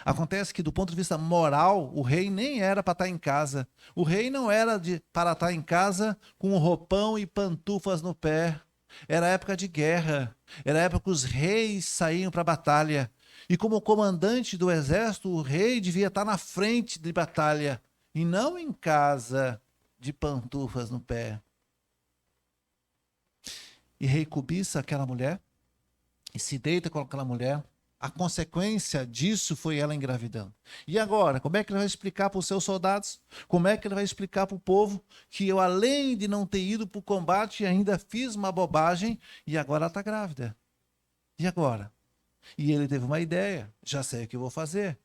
Acontece que, do ponto de vista moral, o rei nem era para estar em casa. O rei não era para estar em casa com um roupão e pantufas no pé. Era época de guerra. Era época que os reis saíam para a batalha. E como comandante do exército, o rei devia estar na frente de batalha e não em casa de pantufas no pé. E rei cobiça aquela mulher e se deita com aquela mulher. A consequência disso foi ela engravidando. E agora, como é que ele vai explicar para os seus soldados? Como é que ele vai explicar para o povo que eu, além de não ter ido para o combate, ainda fiz uma bobagem e agora ela está grávida? E agora? E ele teve uma ideia: já sei o que eu vou fazer.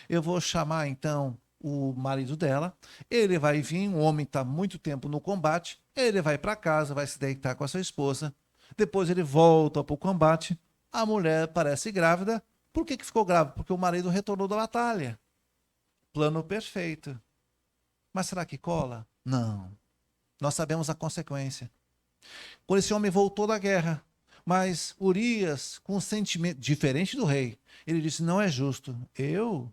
Eu vou chamar então o marido dela, ele vai vir, um homem está muito tempo no combate, ele vai para casa, vai se deitar com a sua esposa, depois ele volta para o combate. A mulher parece grávida. Por que ficou grávida? Porque o marido retornou da batalha. Plano perfeito. Mas será que cola? Não. Nós sabemos a consequência. Quando esse homem voltou da guerra, mas Urias, com um sentimento diferente do rei, ele disse: não é justo. Eu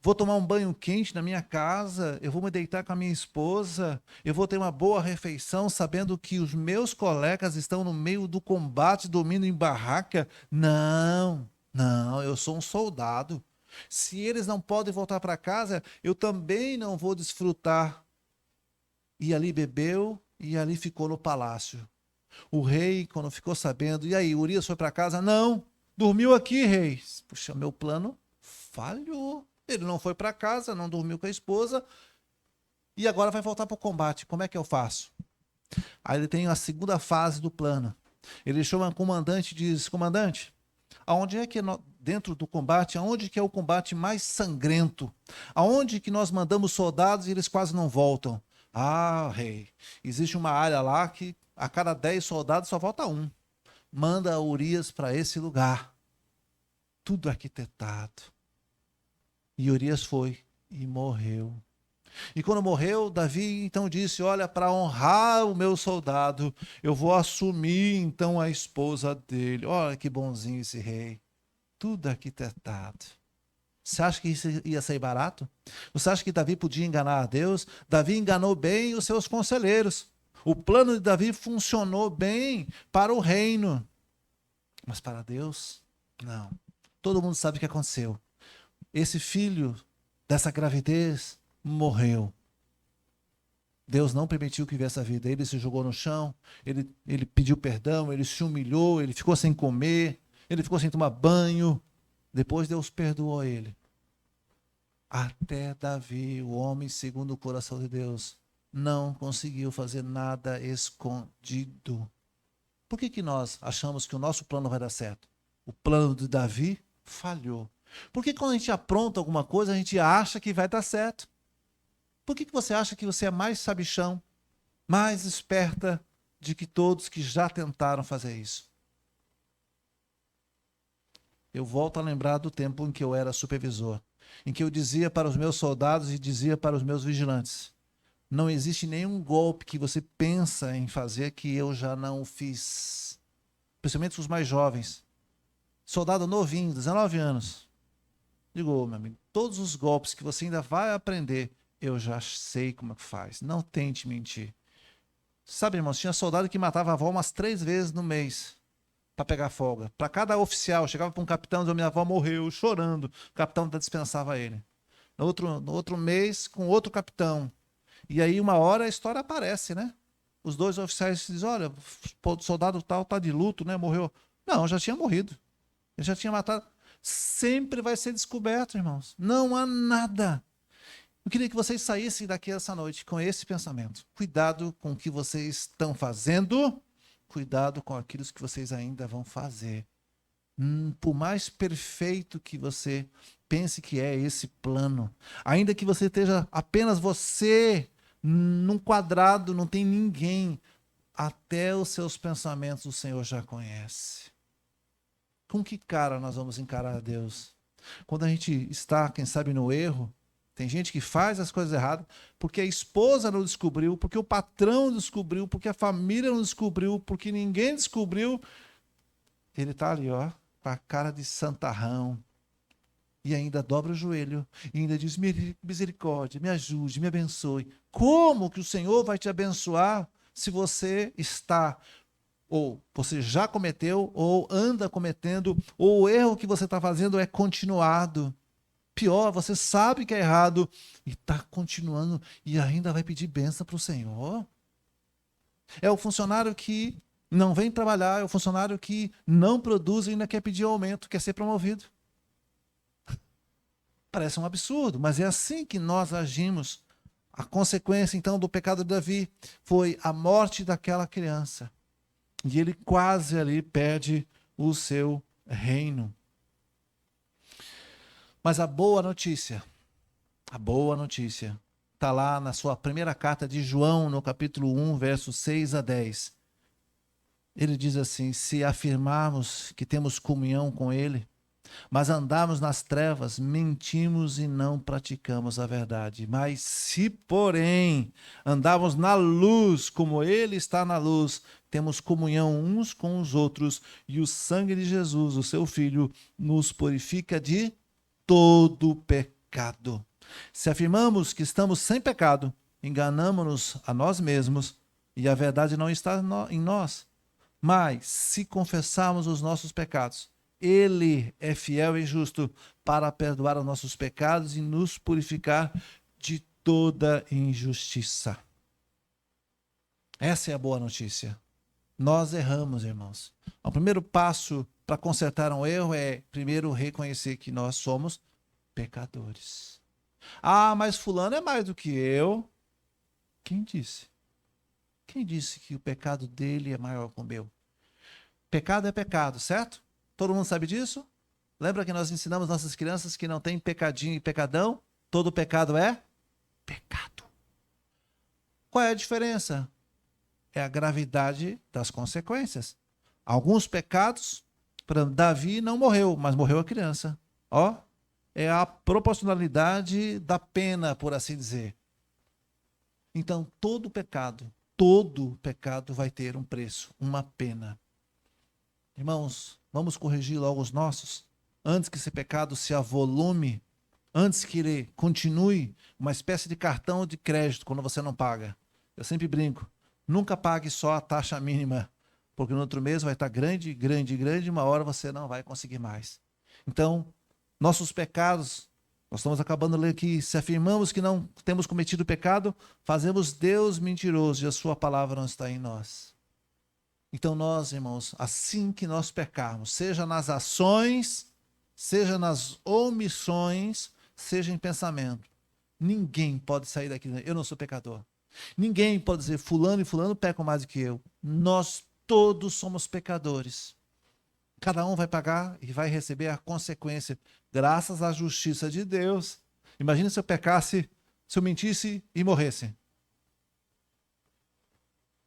vou tomar um banho quente na minha casa, eu vou me deitar com a minha esposa, eu vou ter uma boa refeição sabendo que os meus colegas estão no meio do combate, dormindo em barraca. Não, não, eu sou um soldado. Se eles não podem voltar para casa, eu também não vou desfrutar. E ali bebeu e ali ficou no palácio. O rei, quando ficou sabendo: e aí, Urias foi para casa? Não, dormiu aqui, rei. Puxa, meu plano falhou. Ele não foi para casa, não dormiu com a esposa e agora vai voltar para o combate. Como é que eu faço? Aí ele tem a segunda fase do plano. Ele chama o comandante e diz: comandante, aonde é que dentro do combate, aonde que é o combate mais sangrento? Aonde que nós mandamos soldados e eles quase não voltam? Ah, rei, existe uma área lá que a cada 10 soldados só volta um. Manda Urias para esse lugar. Tudo arquitetado. E Urias foi e morreu. E quando morreu, Davi então disse: olha, para honrar o meu soldado, eu vou assumir então a esposa dele. Olha que bonzinho esse rei. Tudo arquitetado. Você acha que isso ia ser barato? Você acha que Davi podia enganar a Deus? Davi enganou bem os seus conselheiros. O plano de Davi funcionou bem para o reino. Mas para Deus, não. Todo mundo sabe o que aconteceu. Esse filho dessa gravidez morreu. Deus não permitiu que viesse a vida. Ele se jogou no chão, ele pediu perdão, ele se humilhou, ele ficou sem comer, ele ficou sem tomar banho. Depois Deus perdoou ele. Até Davi, o homem segundo o coração de Deus, não conseguiu fazer nada escondido. Por que nós achamos que o nosso plano vai dar certo? O plano de Davi falhou. Por que quando a gente apronta alguma coisa, a gente acha que vai dar certo? Por que você acha que você é mais sabichão, mais esperta de que todos que já tentaram fazer isso? Eu volto a lembrar do tempo em que eu era supervisor, em que eu dizia para os meus soldados e dizia para os meus vigilantes: não existe nenhum golpe que você pensa em fazer que eu já não fiz. Principalmente os mais jovens. Soldado novinho, 19 anos. Digo, ô, meu amigo, todos os golpes que você ainda vai aprender, eu já sei como é que faz. Não tente mentir. Sabe, irmãos, tinha soldado que matava a avó umas 3 vezes no mês para pegar folga. Para cada oficial, chegava para um capitão e dizia: minha avó morreu, chorando. O capitão dispensava ele. No outro mês, com outro capitão. E aí, uma hora, a história aparece, né? Os dois oficiais dizem: olha, o soldado tal tá de luto, né? Morreu. Não, já tinha morrido. Ele já tinha matado. Sempre vai ser descoberto, irmãos. Não há nada. Eu queria que vocês saíssem daqui essa noite com esse pensamento. Cuidado com o que vocês estão fazendo. Cuidado com aquilo que vocês ainda vão fazer. Por mais perfeito que você pense que é esse plano, ainda que você esteja apenas você num quadrado, não tem ninguém, até os seus pensamentos o Senhor já conhece. Com que cara nós vamos encarar Deus? Quando a gente está, quem sabe, no erro, tem gente que faz as coisas erradas porque a esposa não descobriu, porque o patrão não descobriu, porque a família não descobriu, porque ninguém descobriu. Ele está ali, ó, com a cara de santarrão, e ainda dobra o joelho, e ainda diz: misericórdia, me ajude, me abençoe. Como que o Senhor vai te abençoar se você está, ou você já cometeu, ou anda cometendo, ou o erro que você está fazendo é continuado? Pior, você sabe que é errado e está continuando e ainda vai pedir bênção para o Senhor? É o funcionário que não vem trabalhar, é o funcionário que não produz e ainda quer pedir aumento, quer ser promovido. Parece um absurdo, mas é assim que nós agimos. A consequência, então, do pecado de Davi foi a morte daquela criança. E ele quase ali perde o seu reino. Mas a boa notícia está lá na sua primeira carta de João, no capítulo 1, versos 6 a 10. Ele diz assim: se afirmarmos que temos comunhão com ele, mas andarmos nas trevas, mentimos e não praticamos a verdade. Mas se, porém, andarmos na luz, como ele está na luz, temos comunhão uns com os outros, e o sangue de Jesus, o seu Filho, nos purifica de todo pecado. Se afirmamos que estamos sem pecado, enganamos-nos a nós mesmos, e a verdade não está em nós. Mas, se confessarmos os nossos pecados, ele é fiel e justo para perdoar os nossos pecados e nos purificar de toda injustiça. Essa é a boa notícia. Nós erramos, irmãos. O primeiro passo para consertar um erro é, primeiro, reconhecer que nós somos pecadores. Ah, mas fulano é mais do que eu. Quem disse? Quem disse que o pecado dele é maior que o meu? Pecado é pecado, certo? Todo mundo sabe disso? Lembra que nós ensinamos nossas crianças que não tem pecadinho e pecadão? Todo pecado é pecado. Qual é a diferença? É a gravidade das consequências. Alguns pecados, por exemplo, Davi não morreu, mas morreu a criança. Ó, é a proporcionalidade da pena, por assim dizer. Então, todo pecado vai ter um preço, uma pena. Irmãos, vamos corrigir logo os nossos, antes que esse pecado se avolume, antes que ele continue uma espécie de cartão de crédito quando você não paga. Eu sempre brinco, nunca pague só a taxa mínima, porque no outro mês vai estar grande, grande, grande, e uma hora você não vai conseguir mais. Então, nossos pecados, nós estamos acabando de ler aqui, se afirmamos que não temos cometido pecado, fazemos Deus mentiroso e a sua palavra não está em nós. Então nós, irmãos, assim que nós pecarmos, seja nas ações, seja nas omissões, seja em pensamento, ninguém pode sair daqui dizendo: eu não sou pecador. Ninguém pode dizer: fulano e fulano pecam mais do que eu. Nós todos somos pecadores. Cada um vai pagar e vai receber a consequência, graças à justiça de Deus. Imagina se eu pecasse, se eu mentisse e morresse.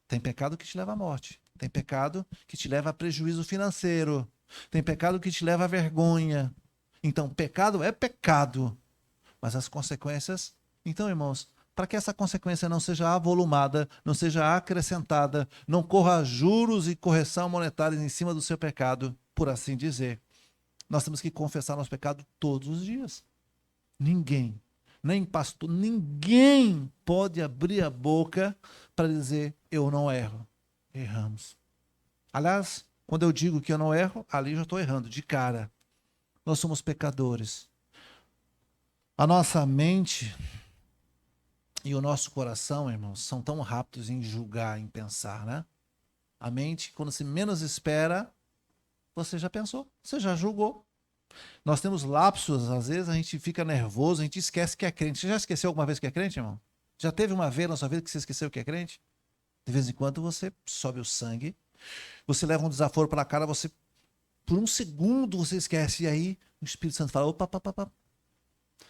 Tem pecado que te leva à morte. Tem pecado que te leva a prejuízo financeiro. Tem pecado que te leva à vergonha. Então, pecado é pecado. Mas as consequências... Então, irmãos, para que essa consequência não seja avolumada, não seja acrescentada, não corra juros e correção monetária em cima do seu pecado, por assim dizer, nós temos que confessar nosso pecado todos os dias. Ninguém, nem pastor, ninguém pode abrir a boca para dizer eu não erro. Erramos. Aliás, quando eu digo que eu não erro, ali eu já estou errando, de cara. Nós somos pecadores. A nossa mente e o nosso coração, irmãos, são tão rápidos em julgar, em pensar, né? A mente, quando se menos espera, você já pensou, você já julgou. Nós temos lapsos, às vezes a gente fica nervoso, a gente esquece que é crente. Você já esqueceu alguma vez que é crente, irmão? Já teve uma vez na sua vida que você esqueceu que é crente? De vez em quando você sobe o sangue, você leva um desaforo para a cara, você, por um segundo, você esquece. E aí o Espírito Santo fala, opa, opa, opa, opa.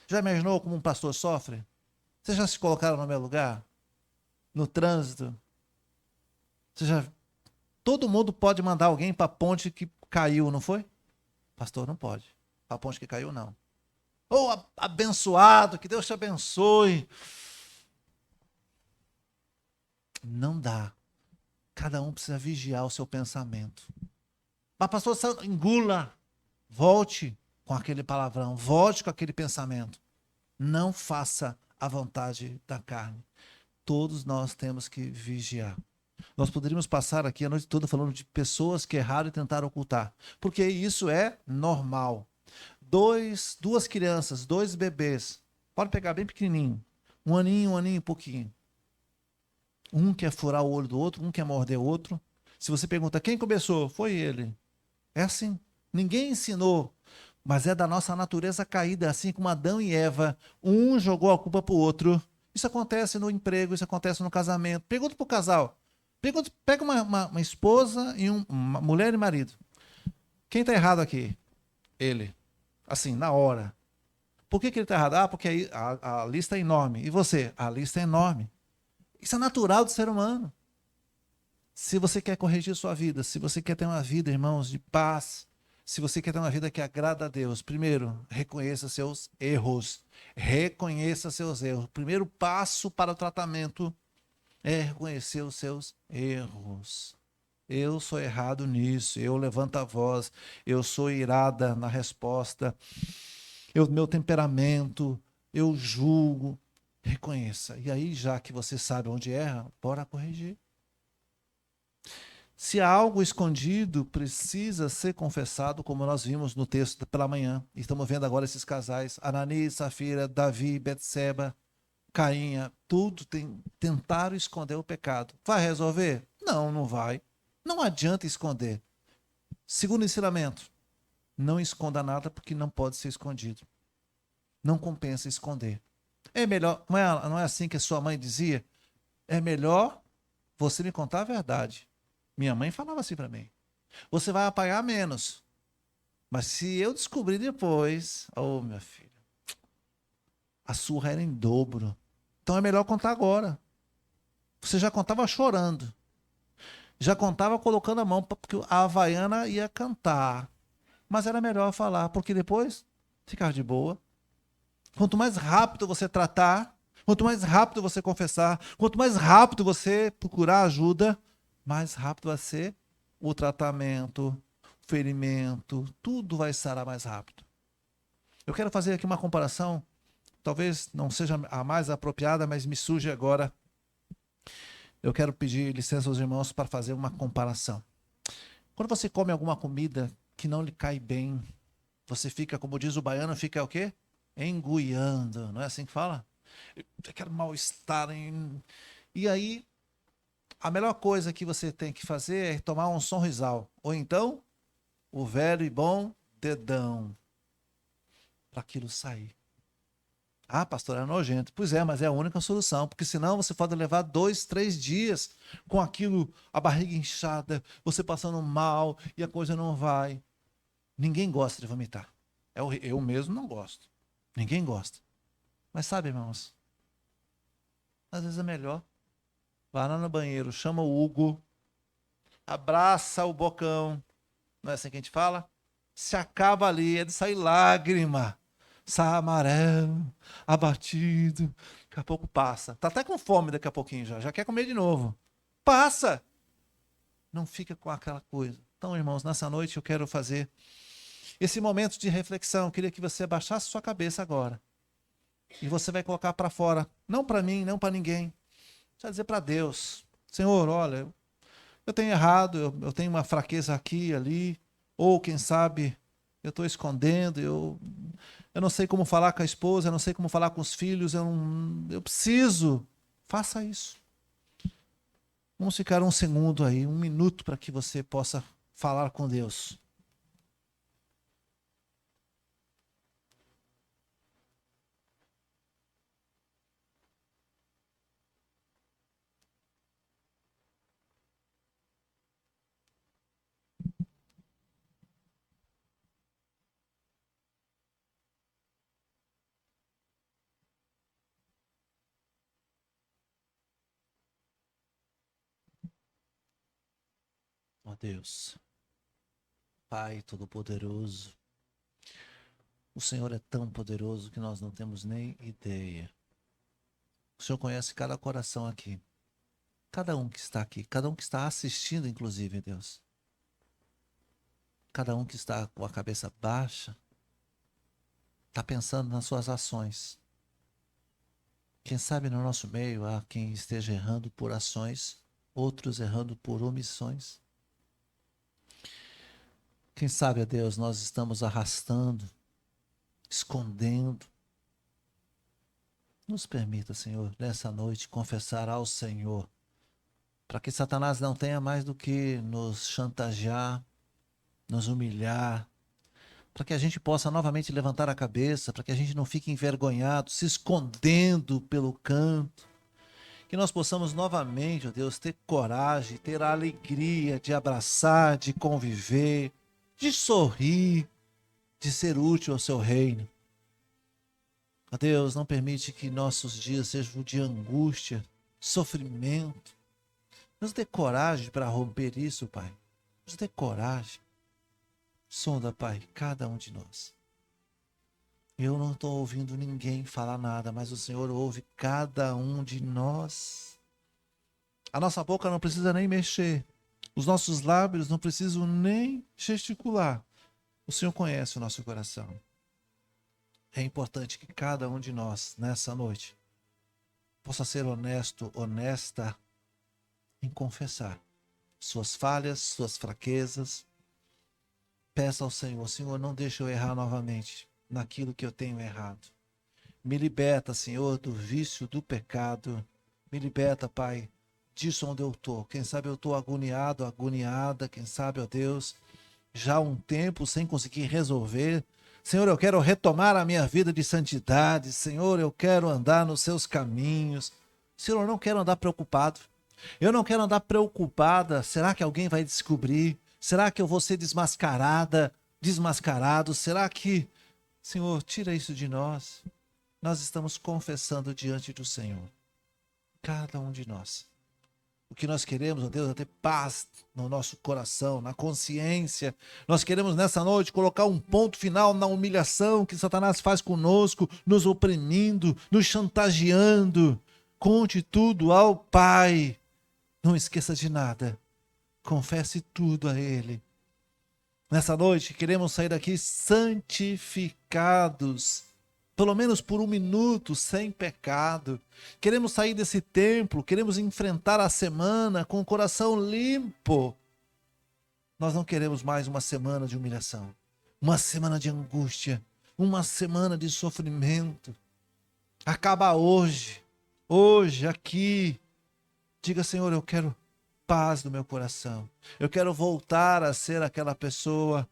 Já imaginou como um pastor sofre? Vocês já se colocaram no meu lugar? No trânsito? Todo mundo pode mandar alguém para a ponte que caiu, não foi? Pastor, não pode. A ponte que caiu, não. Ou abençoado, que Deus te abençoe. Não dá. Cada um precisa vigiar o seu pensamento. Mas pastor, engula. Volte com aquele palavrão. Volte com aquele pensamento. Não faça a vontade da carne. Todos nós temos que vigiar. Nós poderíamos passar aqui a noite toda falando de pessoas que erraram e tentaram ocultar. Porque isso é normal. Duas crianças, 2 bebês. Pode pegar bem pequenininho. Um aninho e pouquinho. Um quer furar o olho do outro, um quer morder o outro. Se você pergunta quem começou, foi ele. É assim. Ninguém ensinou. Mas é da nossa natureza caída, assim como Adão e Eva. Um jogou a culpa para o outro. Isso acontece no emprego, isso acontece no casamento. Pergunta para o casal. Pega uma esposa e uma mulher e marido. Quem está errado aqui? Ele. Assim, na hora. Por que ele está errado? Ah, porque a lista é enorme. E você? A lista é enorme. Isso é natural do ser humano. Se você quer corrigir sua vida, se você quer ter uma vida, irmãos, de paz, se você quer ter uma vida que agrada a Deus, primeiro, reconheça seus erros. Reconheça seus erros. O primeiro passo para o tratamento é reconhecer os seus erros. Eu sou errado nisso, eu levanto a voz, eu sou irada na resposta, meu temperamento, eu julgo. Reconheça. E aí, já que você sabe onde erra, bora corrigir. Se há algo escondido, precisa ser confessado, como nós vimos no texto pela manhã. Estamos vendo agora esses casais, Ananias, Safira, Davi, Betseba, Cainha, tentaram esconder o pecado. Vai resolver? Não, não vai. Não adianta esconder. Segundo ensinamento, não esconda nada porque não pode ser escondido. Não compensa esconder. É melhor, não é assim que a sua mãe dizia? É melhor você me contar a verdade. Minha mãe falava assim para mim. Você vai apanhar menos. Mas se eu descobrir depois, oh, minha filha, a surra era em dobro. Então é melhor contar agora. Você já contava chorando. Já contava colocando a mão, porque a havaiana ia cantar. Mas era melhor falar, porque depois ficava de boa. Quanto mais rápido você tratar, quanto mais rápido você confessar, quanto mais rápido você procurar ajuda, mais rápido vai ser o tratamento, o ferimento, tudo vai sarar mais rápido. Eu quero fazer aqui uma comparação, talvez não seja a mais apropriada, mas me surge agora. Eu quero pedir licença aos irmãos para fazer uma comparação. Quando você come alguma comida que não lhe cai bem, você fica, como diz o baiano, fica o quê? Enguiando, não é assim que fala? Aquele mal-estar. E aí, a melhor coisa que você tem que fazer é tomar um sorrisal. Ou então, o velho e bom dedão. Para aquilo sair. Ah, pastor, é nojento. Pois é, mas é a única solução. Porque senão você pode levar 2, 3 dias com aquilo, a barriga inchada, você passando mal e a coisa não vai. Ninguém gosta de vomitar. Eu mesmo não gosto. Ninguém gosta. Mas sabe, irmãos, às vezes é melhor. Vai lá no banheiro, chama o Hugo, abraça o bocão. Não é assim que a gente fala? Se acaba ali, é de sair lágrima. Sai amarelo, abatido. Daqui a pouco passa. Tá até com fome daqui a pouquinho já. Já quer comer de novo. Passa! Não fica com aquela coisa. Então, irmãos, nessa noite eu quero fazer esse momento de reflexão. Eu queria que você abaixasse sua cabeça agora. E você vai colocar para fora. Não para mim, não para ninguém. Você vai dizer para Deus: Senhor, olha, eu tenho errado, eu tenho uma fraqueza aqui e ali. Ou, quem sabe, eu estou escondendo, eu não sei como falar com a esposa, eu não sei como falar com os filhos, eu preciso. Faça isso. Vamos ficar um segundo aí, um minuto para que você possa falar com Deus. Ó Deus, Pai Todo-Poderoso, o Senhor é tão poderoso que nós não temos nem ideia. O Senhor conhece cada coração aqui, cada um que está aqui, cada um que está assistindo, inclusive, Deus. Cada um que está com a cabeça baixa, está pensando nas suas ações. Quem sabe no nosso meio há quem esteja errando por ações, outros errando por omissões. Quem sabe, ó Deus, nós estamos arrastando, escondendo. Nos permita, Senhor, nessa noite confessar ao Senhor, para que Satanás não tenha mais do que nos chantagear, nos humilhar, para que a gente possa novamente levantar a cabeça, para que a gente não fique envergonhado, se escondendo pelo canto. Que nós possamos novamente, ó Deus, ter coragem, ter a alegria de abraçar, de conviver, de sorrir, de ser útil ao seu reino. Ó Deus, não permite que nossos dias sejam de angústia, sofrimento. Nos dê coragem para romper isso, Pai. Nos dê coragem. Sonda, Pai, cada um de nós. Eu não estou ouvindo ninguém falar nada, mas o Senhor ouve cada um de nós. A nossa boca não precisa nem mexer. Os nossos lábios não precisam nem gesticular. O Senhor conhece o nosso coração. É importante que cada um de nós, nessa noite, possa ser honesto, honesta em confessar suas falhas, suas fraquezas. Peça ao Senhor: Senhor, não deixe eu errar novamente naquilo que eu tenho errado. Me liberta, Senhor, do vício, do pecado. Me liberta, Pai, disso onde eu estou. Quem sabe eu estou agoniado, agoniada. Quem sabe, ó Deus, já há um tempo sem conseguir resolver. Senhor, eu quero retomar a minha vida de santidade. Senhor, eu quero andar nos seus caminhos. Senhor, eu não quero andar preocupado. Eu não quero andar preocupada. Será que alguém vai descobrir? Será que eu vou ser desmascarada, desmascarado? Será que... Senhor, tira isso de nós. Nós estamos confessando diante do Senhor. Cada um de nós. O que nós queremos, ó Deus, é ter paz no nosso coração, na consciência. Nós queremos nessa noite colocar um ponto final na humilhação que Satanás faz conosco, nos oprimindo, nos chantageando. Conte tudo ao Pai. Não esqueça de nada. Confesse tudo a Ele. Nessa noite, queremos sair daqui santificados, pelo menos por um minuto, sem pecado. Queremos sair desse templo, queremos enfrentar a semana com o coração limpo. Nós não queremos mais uma semana de humilhação, uma semana de angústia, uma semana de sofrimento. Acaba hoje, aqui. Diga: Senhor, eu quero paz no meu coração. Eu quero voltar a ser aquela pessoa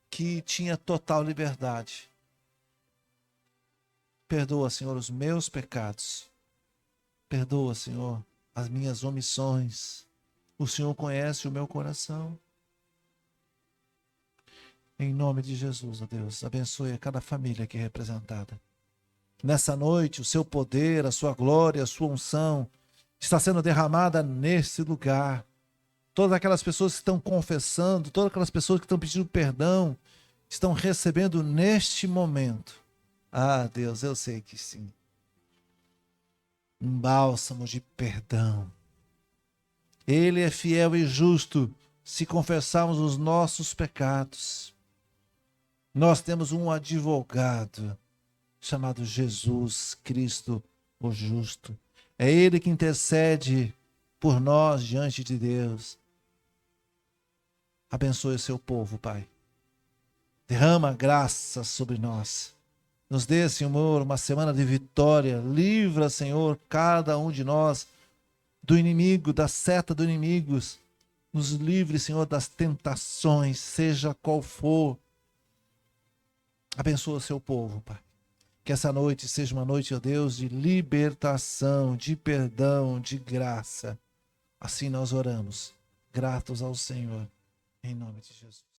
que tinha total liberdade. Perdoa, Senhor, os meus pecados. Perdoa, Senhor, as minhas omissões. O Senhor conhece o meu coração. Em nome de Jesus, ó Deus, abençoe a cada família aqui representada. Nessa noite, o seu poder, a sua glória, a sua unção está sendo derramada nesse lugar. Todas aquelas pessoas que estão confessando, todas aquelas pessoas que estão pedindo perdão, estão recebendo neste momento. Ah, Deus, eu sei que sim. Um bálsamo de perdão. Ele é fiel e justo se confessarmos os nossos pecados. Nós temos um advogado chamado Jesus Cristo, o justo. É Ele que intercede por nós diante de Deus. Abençoe o seu povo, Pai. Derrama graça sobre nós. Nos dê, Senhor, uma semana de vitória. Livra, Senhor, cada um de nós do inimigo, da seta do inimigo. Nos livre, Senhor, das tentações, seja qual for. Abençoa o seu povo, Pai. Que essa noite seja uma noite, ó Deus, de libertação, de perdão, de graça. Assim nós oramos, gratos ao Senhor, em nome de Jesus.